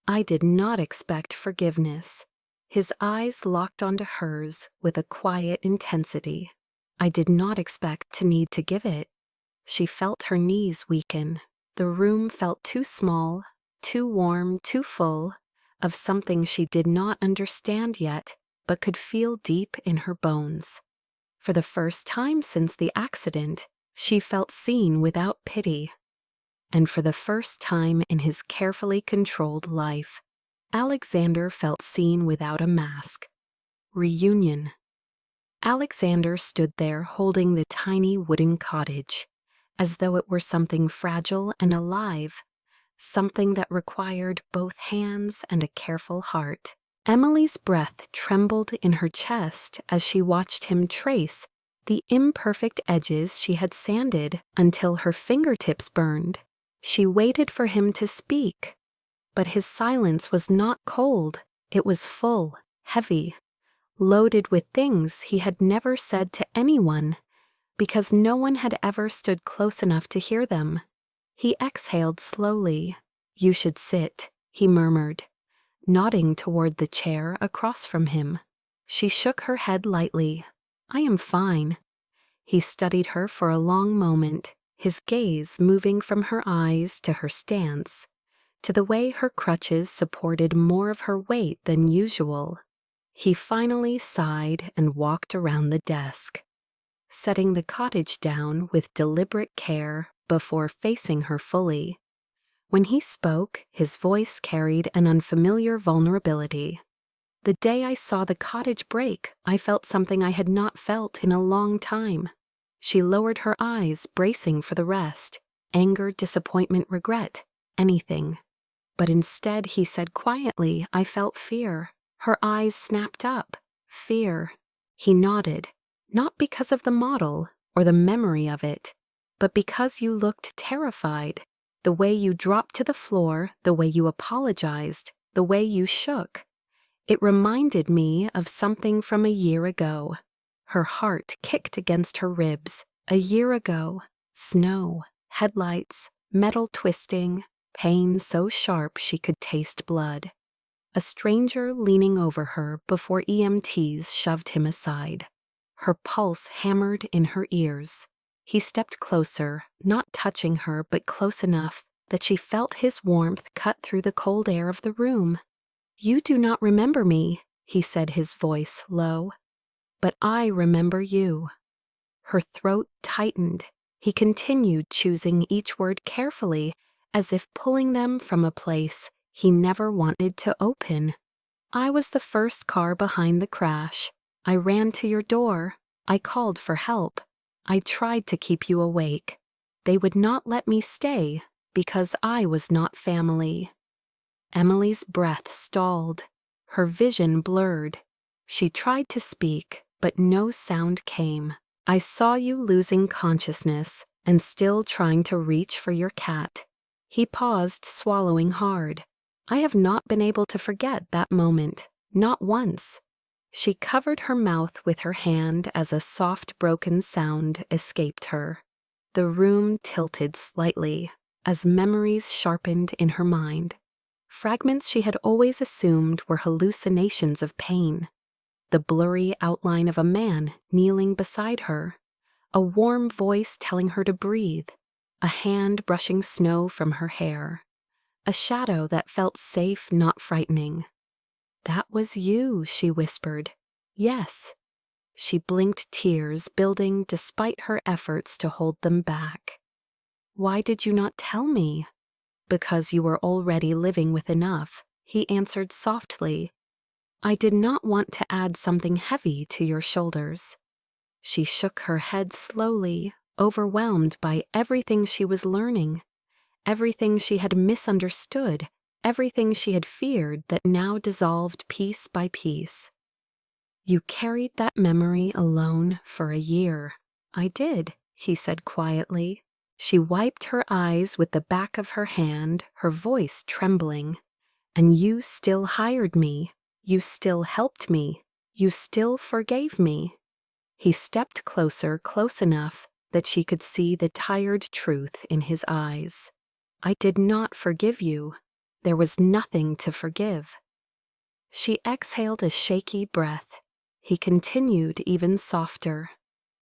I did not expect forgiveness. His eyes locked onto hers with a quiet intensity. I did not expect to need to give it. She felt her knees weaken. The room felt too small, too warm, too full of something she did not understand yet, but could feel deep in her bones. For the first time since the accident, she felt seen without pity. And for the first time in his carefully controlled life, Alexander felt seen without a mask. Reunion. Alexander stood there holding the tiny wooden cottage, as though it were something fragile and alive, something that required both hands and a careful heart. Emily's breath trembled in her chest as she watched him trace the imperfect edges she had sanded until her fingertips burned. She waited for him to speak, but his silence was not cold. It was full, heavy, loaded with things he had never said to anyone, because no one had ever stood close enough to hear them. He exhaled slowly. "You should sit," he murmured, nodding toward the chair across from him. She shook her head lightly. "I am fine." He studied her for a long moment, his gaze moving from her eyes to her stance, to the way her crutches supported more of her weight than usual. He finally sighed and walked around the desk, setting the cottage down with deliberate care before facing her fully. When he spoke, his voice carried an unfamiliar vulnerability. "The day I saw the cottage break, I felt something I had not felt in a long time." She lowered her eyes, bracing for the rest. Anger, disappointment, regret, anything. But instead he said quietly, "I felt fear." Her eyes snapped up. "Fear." He nodded, not because of the model or the memory of it, but because you looked terrified. The way you dropped to the floor, the way you apologized, the way you shook. It reminded me of something from a year ago. Her heart kicked against her ribs. A year ago. Snow, headlights, metal twisting, pain so sharp she could taste blood. A stranger leaning over her before EMTs shoved him aside. Her pulse hammered in her ears. He stepped closer, not touching her but close enough that she felt his warmth cut through the cold air of the room. "You do not remember me," he said, his voice low. "But I remember you." Her throat tightened. He continued, choosing each word carefully, as if pulling them from a place he never wanted to open. "I was the first car behind the crash. I ran to your door. I called for help. I tried to keep you awake. They would not let me stay because I was not family." Emily's breath stalled. Her vision blurred. She tried to speak, but no sound came. "I saw you losing consciousness and still trying to reach for your cat." He paused, swallowing hard. "I have not been able to forget that moment, not once." She covered her mouth with her hand as a soft, broken sound escaped her. The room tilted slightly as memories sharpened in her mind. Fragments she had always assumed were hallucinations of pain. The blurry outline of a man kneeling beside her, a warm voice telling her to breathe, a hand brushing snow from her hair, a shadow that felt safe, not frightening. "That was you," she whispered. "Yes." She blinked, tears building despite her efforts to hold them back. "Why did you not tell me?" "Because you were already living with enough," he answered softly. "I did not want to add something heavy to your shoulders." She shook her head slowly, overwhelmed by everything she was learning, everything she had misunderstood, everything she had feared that now dissolved piece by piece. "You carried that memory alone for a year." "I did," he said quietly. She wiped her eyes with the back of her hand, her voice trembling. "And you still hired me. You still helped me. You still forgave me." He stepped closer, close enough that she could see the tired truth in his eyes. "I did not forgive you." There was nothing to forgive. She exhaled a shaky breath. He continued even softer.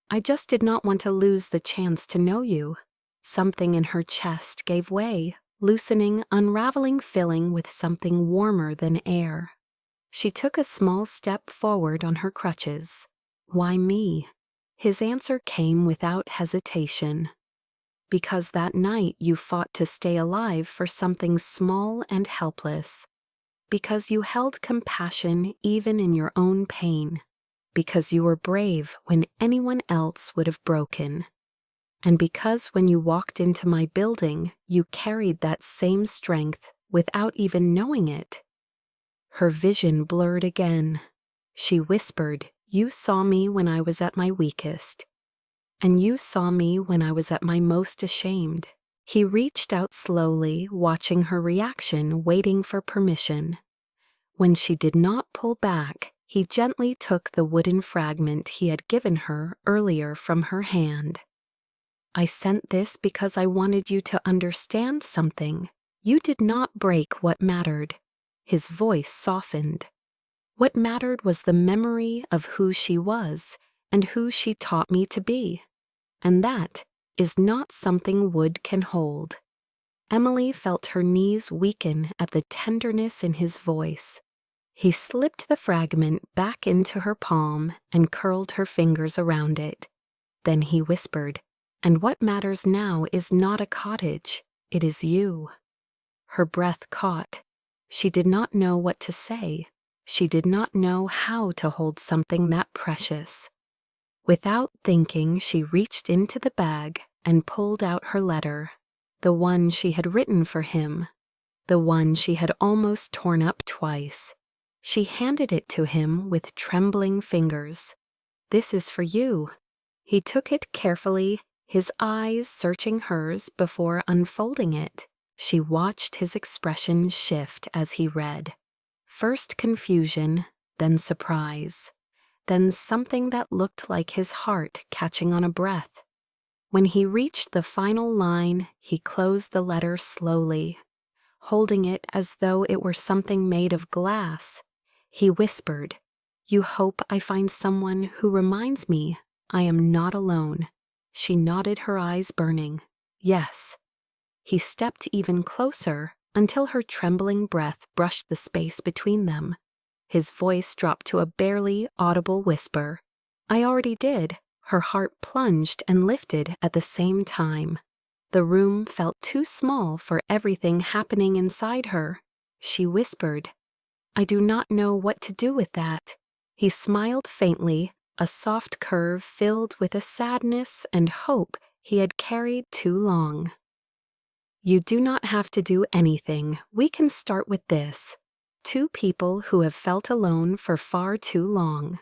I just did not want to lose the chance to know you. Something in her chest gave way, loosening, unraveling, filling with something warmer than air. She took a small step forward on her crutches. Why me? His answer came without hesitation. Because that night you fought to stay alive for something small and helpless. Because you held compassion even in your own pain. Because you were brave when anyone else would have broken. And because when you walked into my building, you carried that same strength without even knowing it. Her vision blurred again. She whispered, "You saw me when I was at my weakest. And you saw me when I was at my most ashamed." He reached out slowly, watching her reaction, waiting for permission. When she did not pull back, he gently took the wooden fragment he had given her earlier from her hand. "I sent this because I wanted you to understand something. You did not break what mattered." His voice softened. What mattered was the memory of who she was and who she taught me to be. And that is not something wood can hold. Emily felt her knees weaken at the tenderness in his voice. He slipped the fragment back into her palm and curled her fingers around it. Then he whispered, "And what matters now is not a cottage, it is you." Her breath caught. She did not know what to say. She did not know how to hold something that precious. Without thinking, she reached into the bag and pulled out her letter, the one she had written for him, the one she had almost torn up twice. She handed it to him with trembling fingers. "This is for you." He took it carefully, his eyes searching hers before unfolding it. She watched his expression shift as he read. First confusion, then surprise, then something that looked like his heart catching on a breath. When he reached the final line, he closed the letter slowly, holding it as though it were something made of glass. He whispered, "You hope I find someone who reminds me I am not alone." She nodded, her eyes burning. "Yes." He stepped even closer until her trembling breath brushed the space between them. His voice dropped to a barely audible whisper. "I already did." Her heart plunged and lifted at the same time. The room felt too small for everything happening inside her. She whispered, "I do not know what to do with that." He smiled faintly, a soft curve filled with a sadness and hope he had carried too long. "You do not have to do anything. We can start with this. Two people who have felt alone for far too long.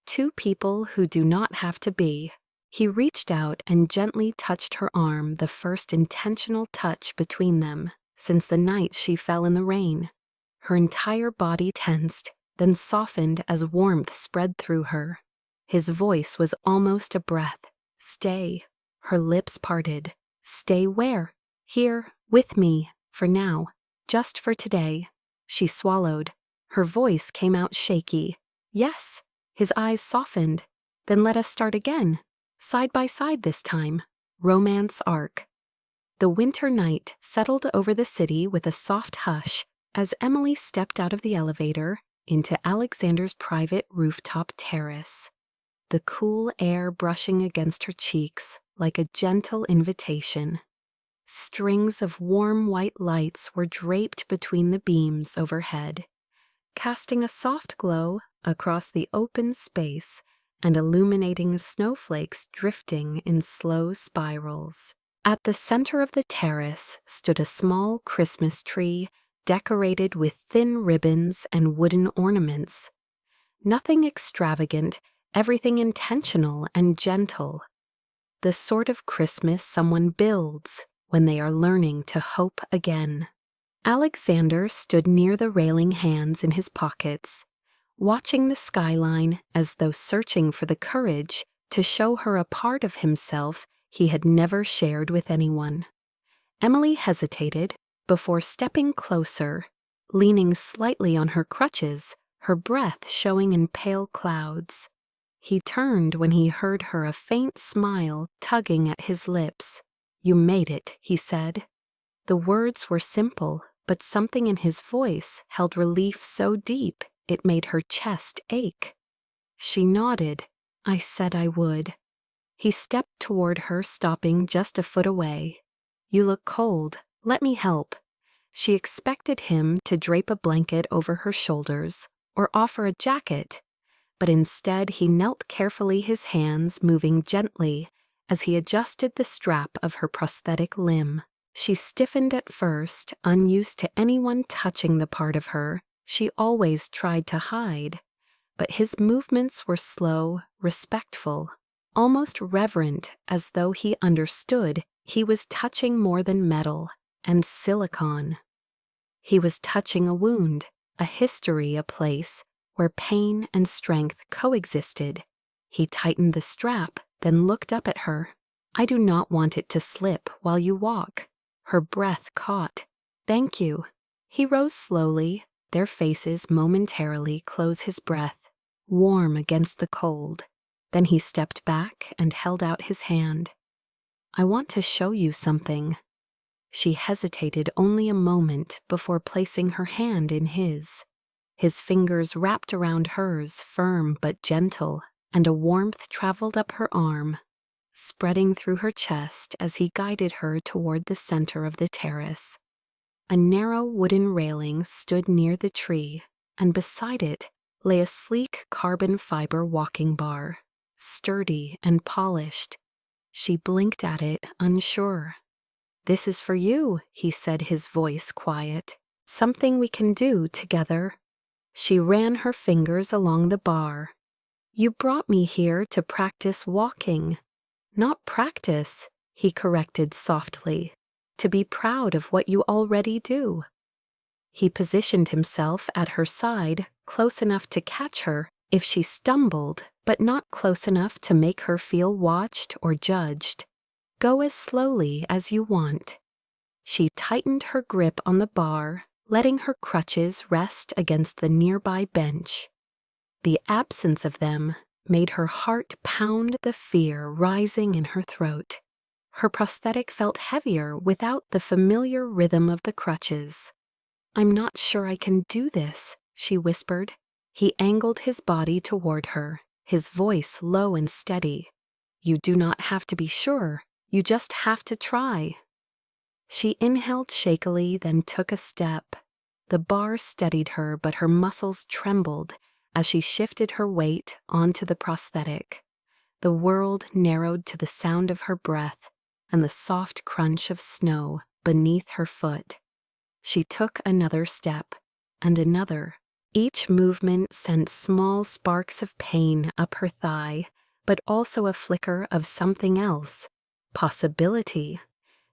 Two people who do not have to be." He reached out and gently touched her arm, the first intentional touch between them since the night she fell in the rain. Her entire body tensed, then softened as warmth spread through her. His voice was almost a breath. "Stay." Her lips parted. "Stay where?" "Here, with me, for now, just for today." She swallowed. Her voice came out shaky. "Yes." His eyes softened. "Then let us start again. Side by side this time. Romance arc." The winter night settled over the city with a soft hush as Emily stepped out of the elevator into Alexander's private rooftop terrace. The cool air brushing against her cheeks like a gentle invitation. Strings of warm white lights were draped between the beams overhead, casting a soft glow across the open space and illuminating snowflakes drifting in slow spirals. At the center of the terrace stood a small Christmas tree decorated with thin ribbons and wooden ornaments. Nothing extravagant, everything intentional and gentle. The sort of Christmas someone builds when they are learning to hope again. Alexander stood near the railing, hands in his pockets, watching the skyline as though searching for the courage to show her a part of himself he had never shared with anyone. Emily hesitated, before stepping closer, leaning slightly on her crutches, her breath showing in pale clouds. He turned when he heard her, a faint smile tugging at his lips. "You made it," he said. The words were simple, but something in his voice held relief so deep it made her chest ache. She nodded. "I said I would." He stepped toward her, stopping just a foot away. "You look cold. Let me help." She expected him to drape a blanket over her shoulders or offer a jacket, but instead he knelt carefully, his hands moving gently as he adjusted the strap of her prosthetic limb. She stiffened at first, unused to anyone touching the part of her she always tried to hide, but his movements were slow, respectful, almost reverent, as though he understood he was touching more than metal and silicone. He was touching a wound, a history, a place where pain and strength coexisted. He tightened the strap, then looked up at her. "I do not want it to slip while you walk." Her breath caught. "Thank you." He rose slowly, their faces momentarily close, his breath warm against the cold. Then he stepped back and held out his hand. "I want to show you something." She hesitated only a moment before placing her hand in his. His fingers wrapped around hers, firm but gentle, and a warmth traveled up her arm, spreading through her chest as he guided her toward the center of the terrace. A narrow wooden railing stood near the tree, and beside it lay a sleek carbon fiber walking bar, sturdy and polished. She blinked at it, unsure. "This is for you," he said, his voice quiet. "Something we can do together." She ran her fingers along the bar. "You brought me here to practice walking." "Not practice," he corrected softly. "To be proud of what you already do." He positioned himself at her side, close enough to catch her if she stumbled, but not close enough to make her feel watched or judged. "Go as slowly as you want." She tightened her grip on the bar, letting her crutches rest against the nearby bench. The absence of them made her heart pound, the fear rising in her throat. Her prosthetic felt heavier without the familiar rhythm of the crutches. "I'm not sure I can do this," she whispered. He angled his body toward her, his voice low and steady. "You do not have to be sure. You just have to try." She inhaled shakily, then took a step. The bar steadied her, but her muscles trembled as she shifted her weight onto the prosthetic. The world narrowed to the sound of her breath and the soft crunch of snow beneath her foot. She took another step, and another. Each movement sent small sparks of pain up her thigh, but also a flicker of something else. Possibility.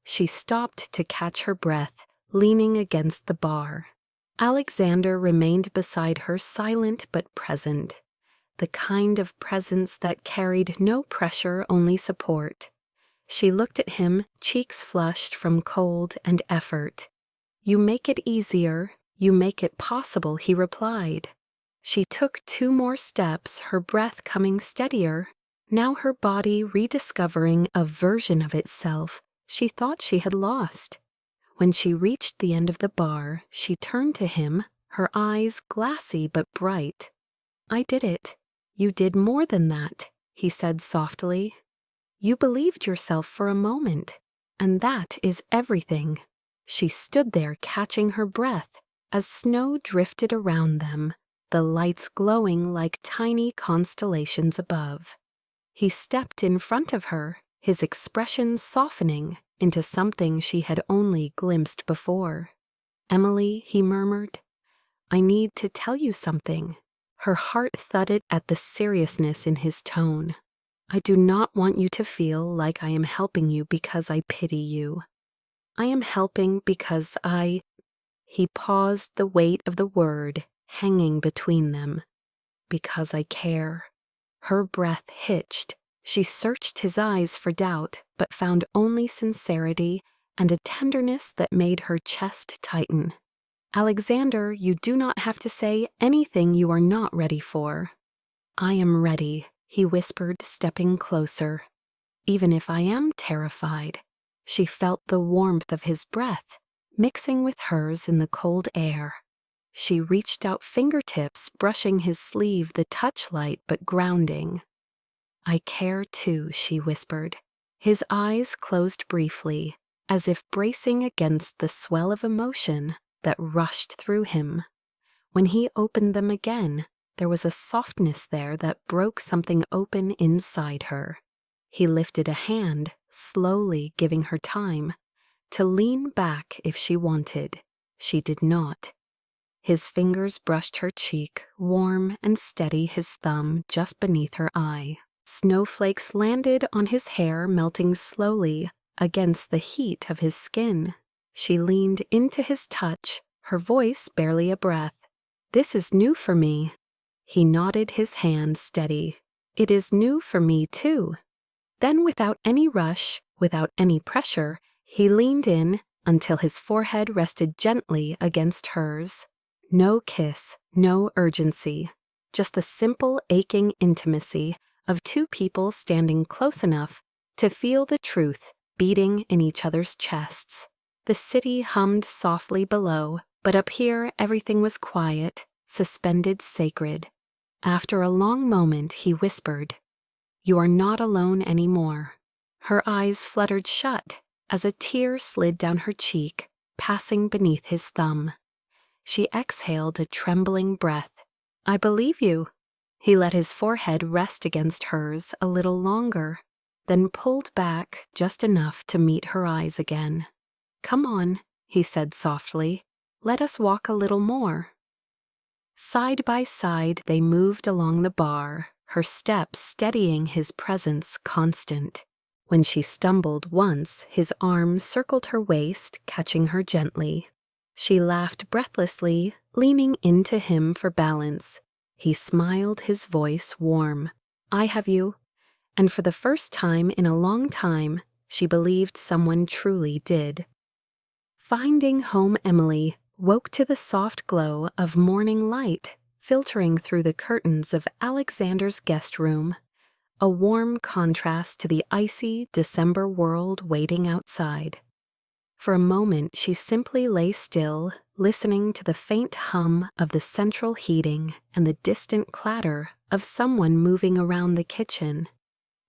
She stopped to catch her breath, leaning against the bar. Alexander remained beside her, silent but present. The kind of presence that carried no pressure, only support. She looked at him, cheeks flushed from cold and effort. "You make it easier, you make it possible," he replied. She took 2 more steps, her breath coming steadier, now her body rediscovering a version of itself she thought she had lost. When she reached the end of the bar, she turned to him, her eyes glassy but bright. "I did it. You did more than that," he said softly. "You believed yourself for a moment, and that is everything." She stood there catching her breath as snow drifted around them, the lights glowing like tiny constellations above. He stepped in front of her, his expression softening into something she had only glimpsed before. "Emily," he murmured, "I need to tell you something." Her heart thudded at the seriousness in his tone. "I do not want you to feel like I am helping you because I pity you. I am helping because I—" He paused, the weight of the word hanging between them. "Because I care." Her breath hitched. She searched his eyes for doubt, but found only sincerity and a tenderness that made her chest tighten. "Alexander, you do not have to say anything you are not ready for." "I am ready," he whispered, stepping closer. "Even if I am terrified." She felt the warmth of his breath, mixing with hers in the cold air. She reached out fingertips, brushing his sleeve, the touch light but grounding. "I care too," she whispered. His eyes closed briefly, as if bracing against the swell of emotion that rushed through him. When he opened them again, there was a softness there that broke something open inside her. He lifted a hand, slowly giving her time to lean back if she wanted. She did not. His fingers brushed her cheek, warm and steady, his thumb just beneath her eye. Snowflakes landed on his hair, melting slowly against the heat of his skin. She leaned into his touch, her voice barely a breath. "This is new for me." He nodded, his hand steady. "It is new for me too." Then, without any rush, without any pressure, he leaned in until his forehead rested gently against hers. No kiss, no urgency, just the simple, aching intimacy of two people standing close enough to feel the truth beating in each other's chests. The city hummed softly below, but up here everything was quiet, suspended, sacred. After a long moment, he whispered, "You are not alone anymore." Her eyes fluttered shut as a tear slid down her cheek, passing beneath his thumb. She exhaled a trembling breath. "I believe you." He let his forehead rest against hers a little longer, then pulled back just enough to meet her eyes again. "Come on," he said softly. "Let us walk a little more." Side by side they moved along the bar, her steps steadying his presence constant. When she stumbled once, his arm circled her waist, catching her gently. She laughed breathlessly, leaning into him for balance. He smiled, his voice warm. "I have you." And for the first time in a long time, she believed someone truly did. Finding home, Emily woke to the soft glow of morning light filtering through the curtains of Alexander's guest room, a warm contrast to the icy December world waiting outside. For a moment she simply lay still, listening to the faint hum of the central heating and the distant clatter of someone moving around the kitchen.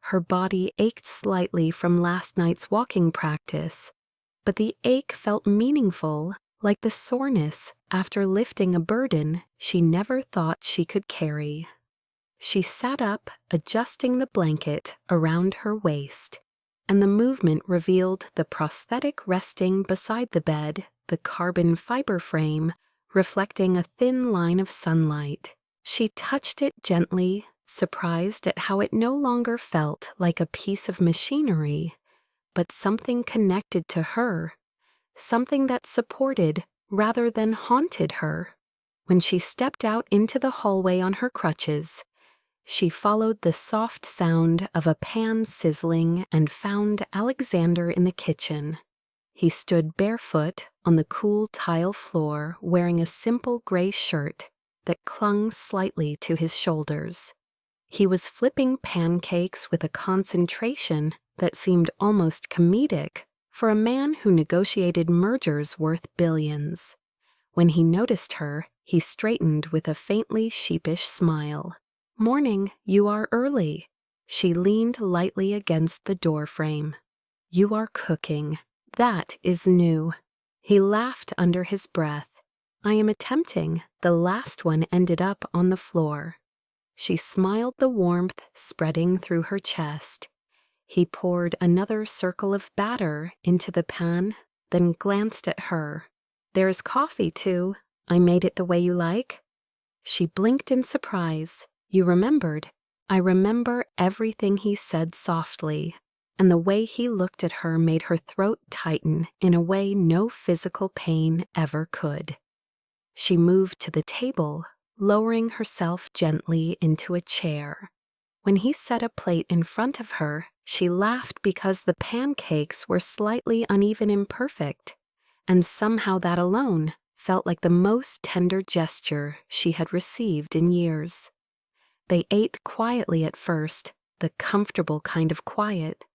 Her body ached slightly from last night's walking practice, but the ache felt meaningful, like the soreness after lifting a burden she never thought she could carry. She sat up, adjusting the blanket around her waist, and the movement revealed the prosthetic resting beside the bed, the carbon fiber frame reflecting a thin line of sunlight. She touched it gently, surprised at how it no longer felt like a piece of machinery, but something connected to her, something that supported rather than haunted her. When she stepped out into the hallway on her crutches, she followed the soft sound of a pan sizzling and found Alexander in the kitchen. He stood barefoot on the cool tile floor, wearing a simple gray shirt that clung slightly to his shoulders. He was flipping pancakes with a concentration that seemed almost comedic for a man who negotiated mergers worth billions. When he noticed her, he straightened with a faintly sheepish smile. "Morning, you are early." She leaned lightly against the doorframe. "You are cooking. That is new." He laughed under his breath. "I am attempting. The last one ended up on the floor." She smiled, the warmth spreading through her chest. He poured another circle of batter into the pan, then glanced at her. "There is coffee, too. I made it the way you like." She blinked in surprise. "You remembered." "I remember everything," he said softly, and the way he looked at her made her throat tighten in a way no physical pain ever could. She moved to the table, lowering herself gently into a chair. When he set a plate in front of her, She laughed because the pancakes were slightly uneven and imperfect, and somehow that alone felt like the most tender gesture she had received in years. They ate quietly at first, the comfortable kind of quiet,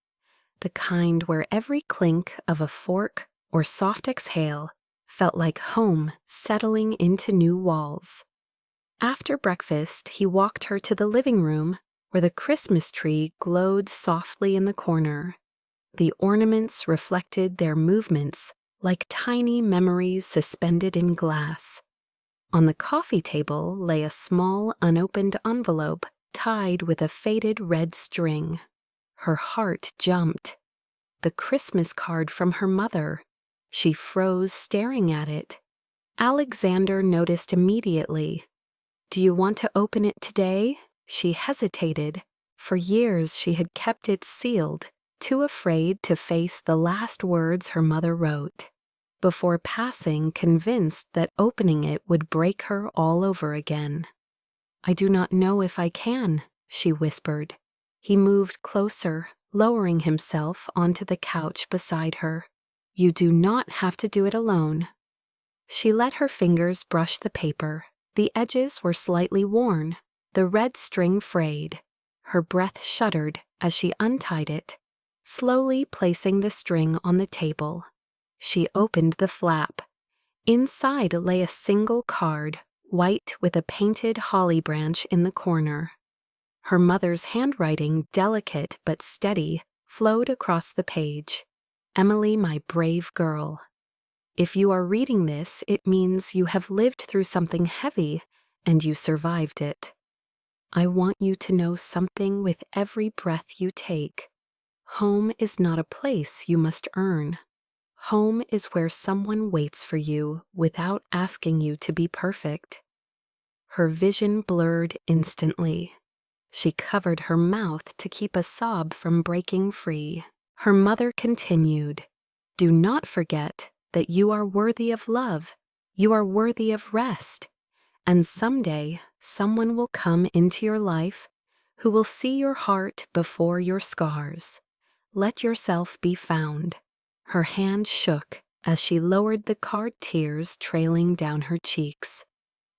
the kind where every clink of a fork or soft exhale felt like home settling into new walls. After breakfast, he walked her to the living room where the Christmas tree glowed softly in the corner. The ornaments reflected their movements like tiny memories suspended in glass. On the coffee table lay a small, unopened envelope tied with a faded red string. Her heart jumped. The Christmas card from her mother. She froze staring at it. Alexander noticed immediately. "Do you want to open it today?" She hesitated. For years she had kept it sealed, too afraid to face the last words her mother wrote. Before passing, convinced that opening it would break her all over again. "I do not know if I can," she whispered. He moved closer, lowering himself onto the couch beside her. "You do not have to do it alone." She let her fingers brush the paper. The edges were slightly worn, the red string frayed. Her breath shuddered as she untied it, slowly placing the string on the table. She opened the flap. Inside lay a single card, white with a painted holly branch in the corner. Her mother's handwriting, delicate but steady, flowed across the page. "Emily, my brave girl. If you are reading this, it means you have lived through something heavy and you survived it. I want you to know something with every breath you take. Home is not a place you must earn. Home is where someone waits for you without asking you to be perfect." Her vision blurred instantly. She covered her mouth to keep a sob from breaking free. Her mother continued, "Do not forget that you are worthy of love, you are worthy of rest, and someday someone will come into your life who will see your heart before your scars. Let yourself be found." Her hand shook as she lowered the card, tears trailing down her cheeks.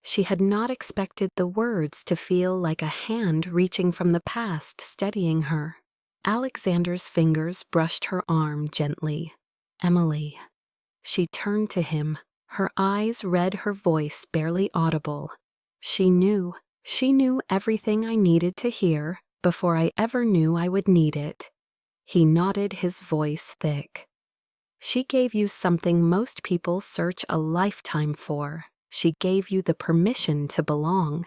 She had not expected the words to feel like a hand reaching from the past steadying her. Alexander's fingers brushed her arm gently. "Emily." She turned to him, her eyes red, her voice barely audible. She knew everything I needed to hear before I ever knew I would need it." He nodded, his voice thick. "She gave you something most people search a lifetime for. She gave you the permission to belong."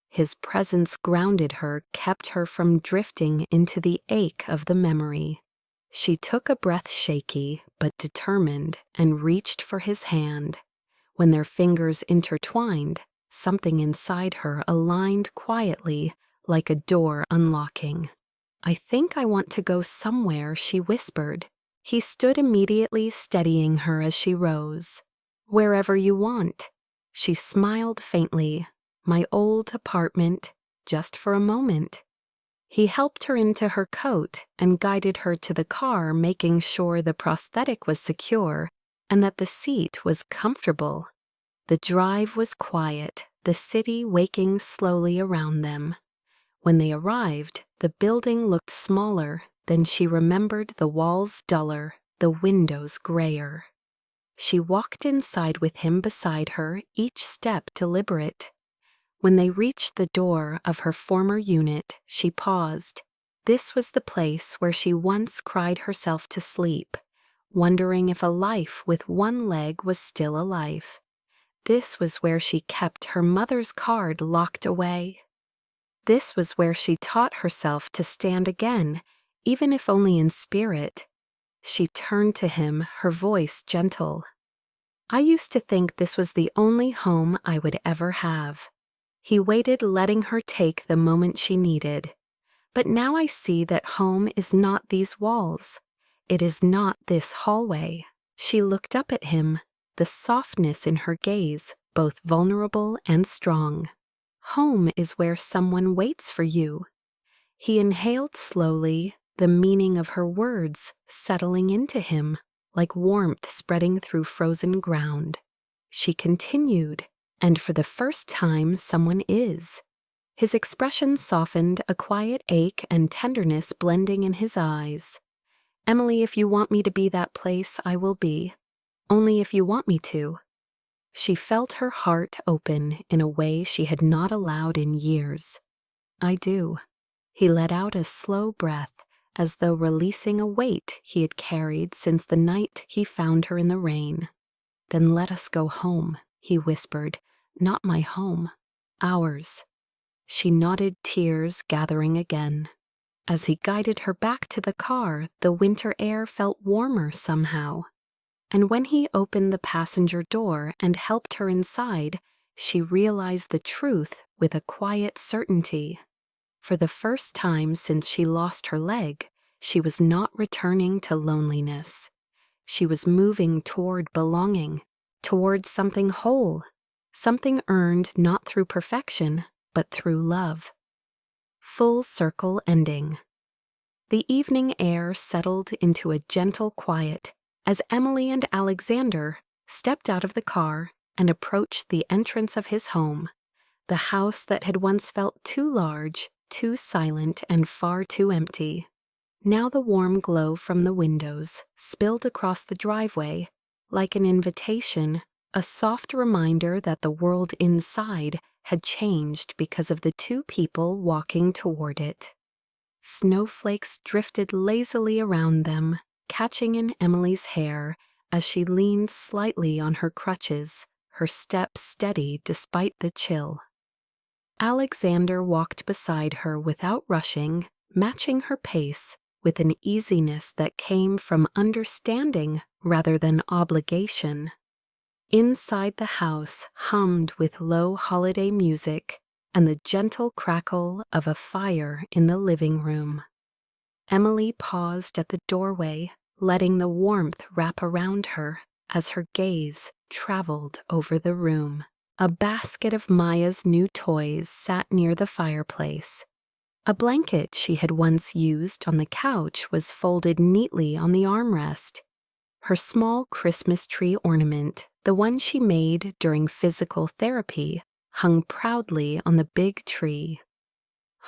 His presence grounded her, kept her from drifting into the ache of the memory. She took a breath, shaky but determined, and reached for his hand. When their fingers intertwined, something inside her aligned quietly, like a door unlocking. "I think I want to go somewhere," she whispered. He stood immediately, steadying her as she rose. "Wherever you want." She smiled faintly. "My old apartment, just for a moment." He helped her into her coat and guided her to the car, making sure the prosthetic was secure and that the seat was comfortable. The drive was quiet, the city waking slowly around them. When they arrived, the building looked smaller. Then she remembered, the walls duller, the windows grayer. She walked inside with him beside her, each step deliberate. When they reached the door of her former unit, she paused. This was the place where she once cried herself to sleep, wondering if a life with one leg was still a life. This was where she kept her mother's card locked away. This was where she taught herself to stand again, even if only in spirit. She turned to him, her voice gentle. "I used to think this was the only home I would ever have." He waited, letting her take the moment she needed. "But now I see that home is not these walls. It is not this hallway." She looked up at him, the softness in her gaze, both vulnerable and strong. "Home is where someone waits for you." He inhaled slowly, the meaning of her words settling into him like warmth spreading through frozen ground. She continued, "And for the first time someone is." His expression softened, a quiet ache and tenderness blending in his eyes. "Emily, if you want me to be that place, I will be. Only if you want me to." She felt her heart open in a way she had not allowed in years. "I do." He let out a slow breath, as though releasing a weight he had carried since the night he found her in the rain. "Then let us go home," he whispered. "Not my home. Ours." She nodded, tears gathering again. As he guided her back to the car, the winter air felt warmer somehow. And when he opened the passenger door and helped her inside, she realized the truth with a quiet certainty. For the first time since she lost her leg, she was not returning to loneliness. She was moving toward belonging, toward something whole, something earned not through perfection, but through love. Full circle ending. The evening air settled into a gentle quiet as Emily and Alexander stepped out of the car and approached the entrance of his home, the house that had once felt too large, too silent, and far too empty. Now the warm glow from the windows spilled across the driveway like an invitation, a soft reminder that the world inside had changed because of the two people walking toward it. Snowflakes drifted lazily around them, catching in Emily's hair as she leaned slightly on her crutches, her step steady despite the chill. Alexander walked beside her without rushing, matching her pace with an easiness that came from understanding rather than obligation. Inside the house hummed with low holiday music and the gentle crackle of a fire in the living room. Emily paused at the doorway, letting the warmth wrap around her as her gaze traveled over the room. A basket of Maya's new toys sat near the fireplace. A blanket she had once used on the couch was folded neatly on the armrest. Her small Christmas tree ornament, the one she made during physical therapy, hung proudly on the big tree.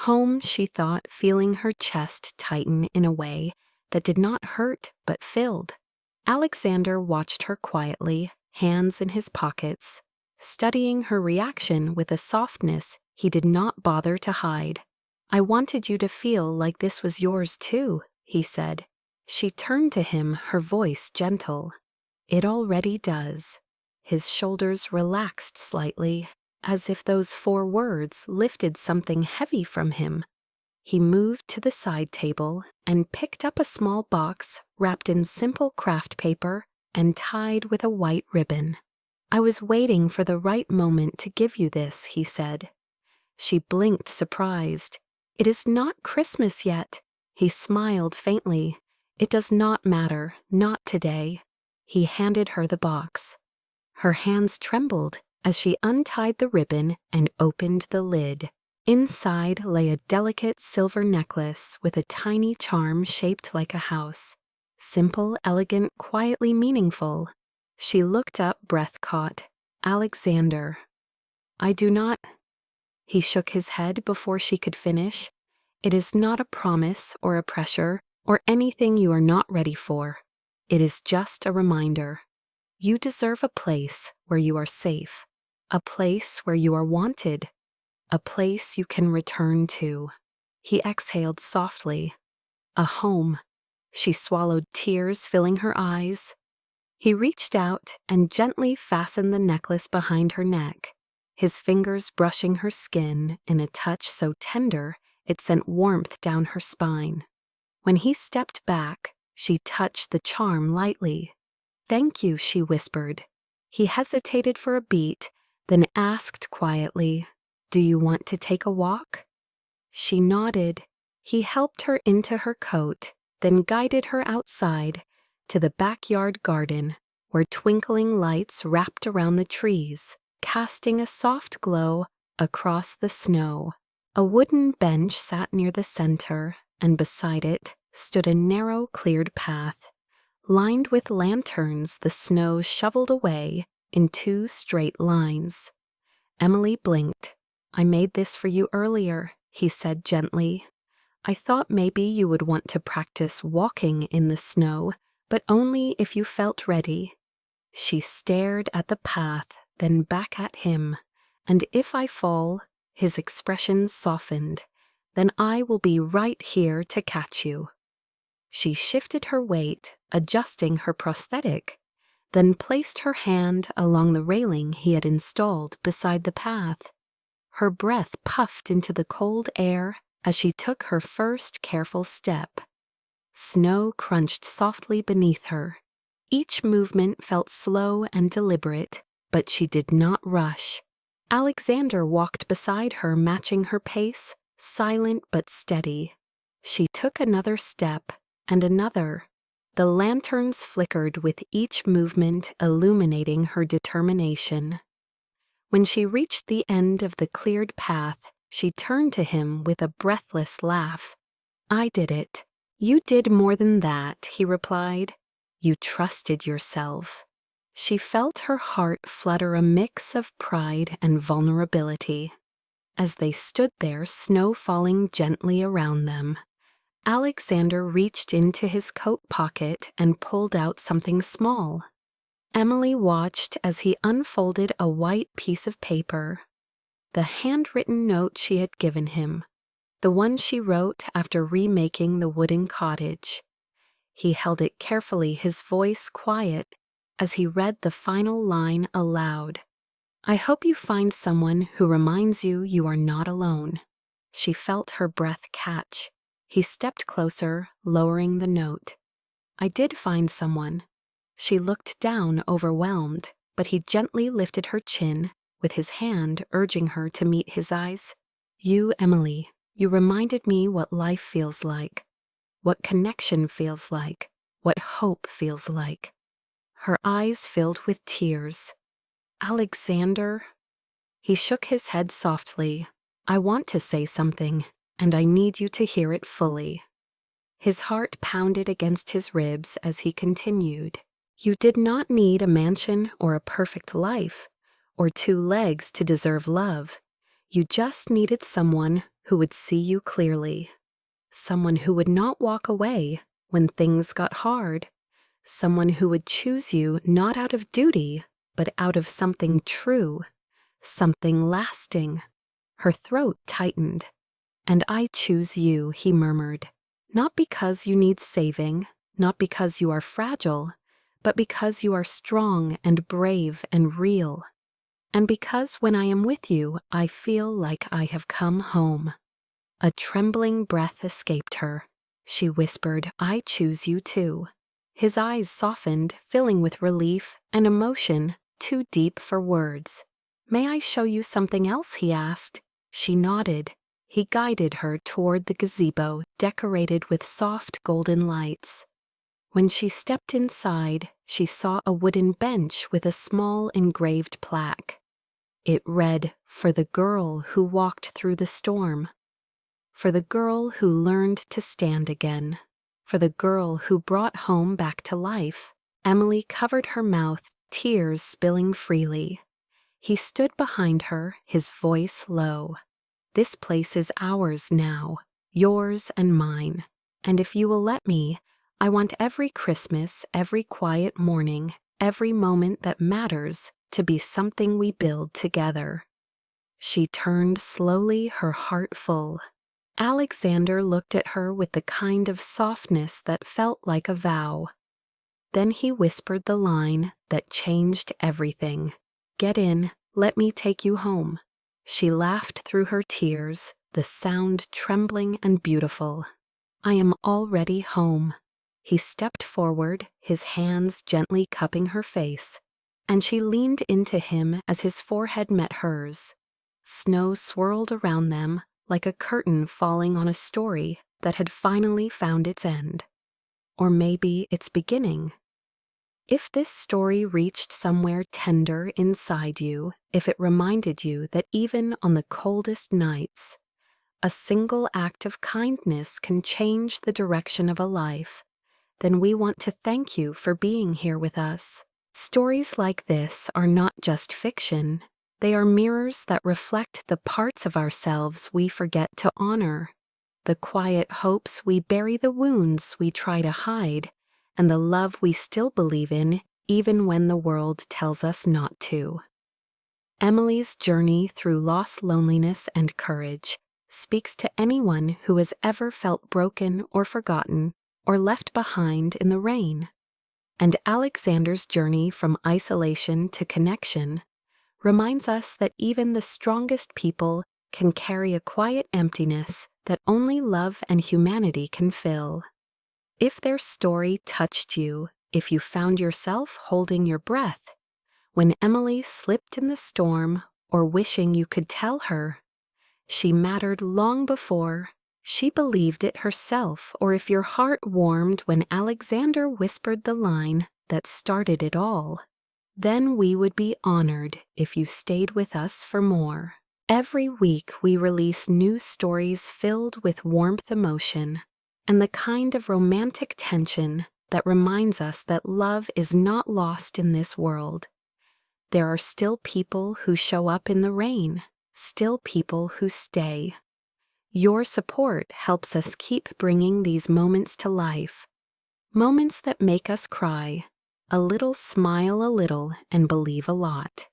Home, she thought, feeling her chest tighten in a way that did not hurt but filled. Alexander watched her quietly, hands in his pockets, studying her reaction with a softness he did not bother to hide. "I wanted you to feel like this was yours too," he said. She turned to him, her voice gentle. "It already does." His shoulders relaxed slightly, as if those 4 words lifted something heavy from him. He moved to the side table and picked up a small box wrapped in simple craft paper and tied with a white ribbon. "I was waiting for the right moment to give you this," he said. She blinked, surprised. "It is not Christmas yet." He smiled faintly. "It does not matter, not today." He handed her the box. Her hands trembled as she untied the ribbon and opened the lid. Inside lay a delicate silver necklace with a tiny charm shaped like a house. Simple, elegant, quietly meaningful. She looked up, breath caught. "Alexander." "I do not—" He shook his head before she could finish. "It is not a promise or a pressure or anything you are not ready for. It is just a reminder. You deserve a place where you are safe, a place where you are wanted, a place you can return to." He exhaled softly. "A home." She swallowed, tears filling her eyes. He reached out and gently fastened the necklace behind her neck, his fingers brushing her skin in a touch so tender it sent warmth down her spine. When he stepped back, she touched the charm lightly. "Thank you," she whispered. He hesitated for a beat, then asked quietly, "Do you want to take a walk?" She nodded. He helped her into her coat, then guided her outside to the backyard garden, where twinkling lights wrapped around the trees, casting a soft glow across the snow. A wooden bench sat near the center, and beside it, stood a narrow, cleared path, lined with lanterns the snow shoveled away in 2 straight lines. Emily blinked. "I made this for you earlier," he said gently. "I thought maybe you would want to practice walking in the snow, but only if you felt ready." She stared at the path, then back at him. "And if I fall," his expression softened, "then I will be right here to catch you." She shifted her weight, adjusting her prosthetic, then placed her hand along the railing he had installed beside the path. Her breath puffed into the cold air as she took her first careful step. Snow crunched softly beneath her. Each movement felt slow and deliberate, but she did not rush. Alexander walked beside her, matching her pace, silent but steady. She took another step, and another. The lanterns flickered with each movement, illuminating her determination. When she reached the end of the cleared path, she turned to him with a breathless laugh. "I did it." "You did more than that," he replied. "You trusted yourself." She felt her heart flutter, a mix of pride and vulnerability. As they stood there, snow falling gently around them, Alexander reached into his coat pocket and pulled out something small. Emily watched as he unfolded a white piece of paper. The handwritten note she had given him, the one she wrote after remaking the wooden cottage. He held it carefully, his voice quiet, as he read the final line aloud. "I hope you find someone who reminds you you are not alone." She felt her breath catch. He stepped closer, lowering the note. "I did find someone." She looked down, overwhelmed, but he gently lifted her chin, with his hand urging her to meet his eyes. "You, Emily, you reminded me what life feels like, what connection feels like, what hope feels like." Her eyes filled with tears. "Alexander?" He shook his head softly. "I want to say something, and I need you to hear it fully." His heart pounded against his ribs as he continued. "You did not need a mansion or a perfect life, or 2 legs to deserve love. You just needed someone who would see you clearly. Someone who would not walk away when things got hard. Someone who would choose you not out of duty, but out of something true, something lasting." Her throat tightened. "And I choose you," he murmured. "Not because you need saving, not because you are fragile, but because you are strong and brave and real. And because when I am with you, I feel like I have come home." A trembling breath escaped her. She whispered, "I choose you too." His eyes softened, filling with relief and emotion too deep for words. "May I show you something else?" he asked. She nodded. He guided her toward the gazebo, decorated with soft golden lights. When she stepped inside, she saw a wooden bench with a small engraved plaque. It read, "For the girl who walked through the storm. For the girl who learned to stand again. For the girl who brought home back to life." Emily covered her mouth, tears spilling freely. He stood behind her, his voice low. "This place is ours now, yours and mine. And if you will let me, I want every Christmas, every quiet morning, every moment that matters to be something we build together." She turned slowly, her heart full. Alexander looked at her with the kind of softness that felt like a vow. Then he whispered the line that changed everything. "Get in, let me take you home." She laughed through her tears, the sound trembling and beautiful. "I am already home." He stepped forward, his hands gently cupping her face, and she leaned into him as his forehead met hers. Snow swirled around them like a curtain falling on a story that had finally found its end. Or maybe its beginning. If this story reached somewhere tender inside you, if it reminded you that even on the coldest nights, a single act of kindness can change the direction of a life, then we want to thank you for being here with us. Stories like this are not just fiction. They are mirrors that reflect the parts of ourselves we forget to honor, the quiet hopes we bury, the wounds we try to hide, and the love we still believe in even when the world tells us not to. Emily's journey through loss, loneliness, and courage speaks to anyone who has ever felt broken or forgotten or left behind in the rain. And Alexander's journey from isolation to connection reminds us that even the strongest people can carry a quiet emptiness that only love and humanity can fill. If their story touched you, if you found yourself holding your breath when Emily slipped in the storm, or wishing you could tell her she mattered long before she believed it herself, or if your heart warmed when Alexander whispered the line that started it all, then we would be honored if you stayed with us for more. Every week we release new stories filled with warmth, emotion, and the kind of romantic tension that reminds us that love is not lost in this world. There are still people who show up in the rain, still people who stay. Your support helps us keep bringing these moments to life. Moments that make us cry, a little smile a little, and believe a lot.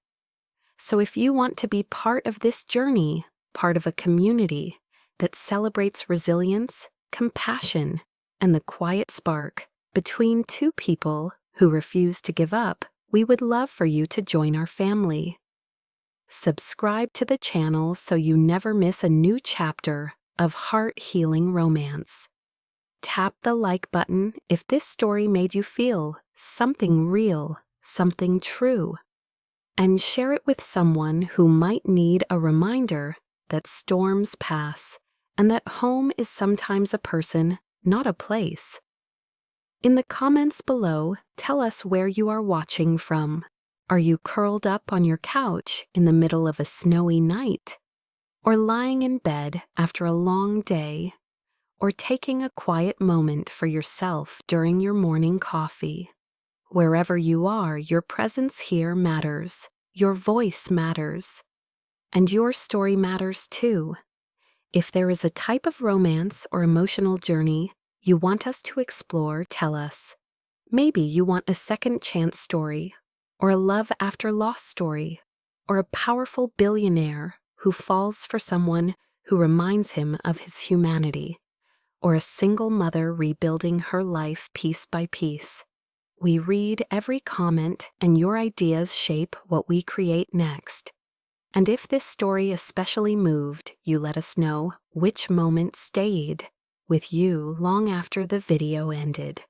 So if you want to be part of this journey, part of a community that celebrates resilience, compassion, and the quiet spark between two people who refuse to give up, we would love for you to join our family. Subscribe to the channel so you never miss a new chapter of heart-healing romance. Tap the like button if this story made you feel something real, something true. And share it with someone who might need a reminder that storms pass and that home is sometimes a person, not a place. In the comments below, tell us where you are watching from. Are you curled up on your couch in the middle of a snowy night? Or lying in bed after a long day? Or taking a quiet moment for yourself during your morning coffee? Wherever you are, your presence here matters. Your voice matters. And your story matters too. If there is a type of romance or emotional journey you want us to explore, tell us. Maybe you want a second chance story, or a love after loss story, or a powerful billionaire who falls for someone who reminds him of his humanity, or a single mother rebuilding her life piece by piece. We read every comment, and your ideas shape what we create next. And if this story especially moved, you let us know which moment stayed with you long after the video ended.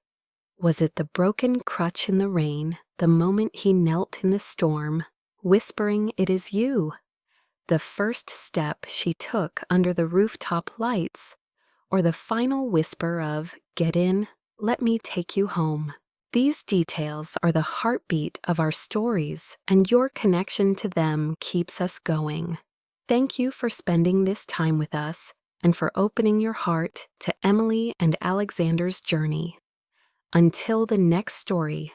Was it the broken crutch in the rain, the moment he knelt in the storm, whispering it is you? The first step she took under the rooftop lights, or the final whisper of, "Get in, let me take you home"? These details are the heartbeat of our stories, and your connection to them keeps us going. Thank you for spending this time with us and for opening your heart to Emily and Alexander's journey. Until the next story,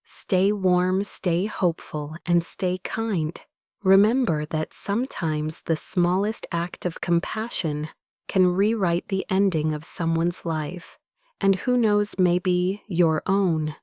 stay warm, stay hopeful, and stay kind. Remember that sometimes the smallest act of compassion can rewrite the ending of someone's life, and who knows, maybe your own.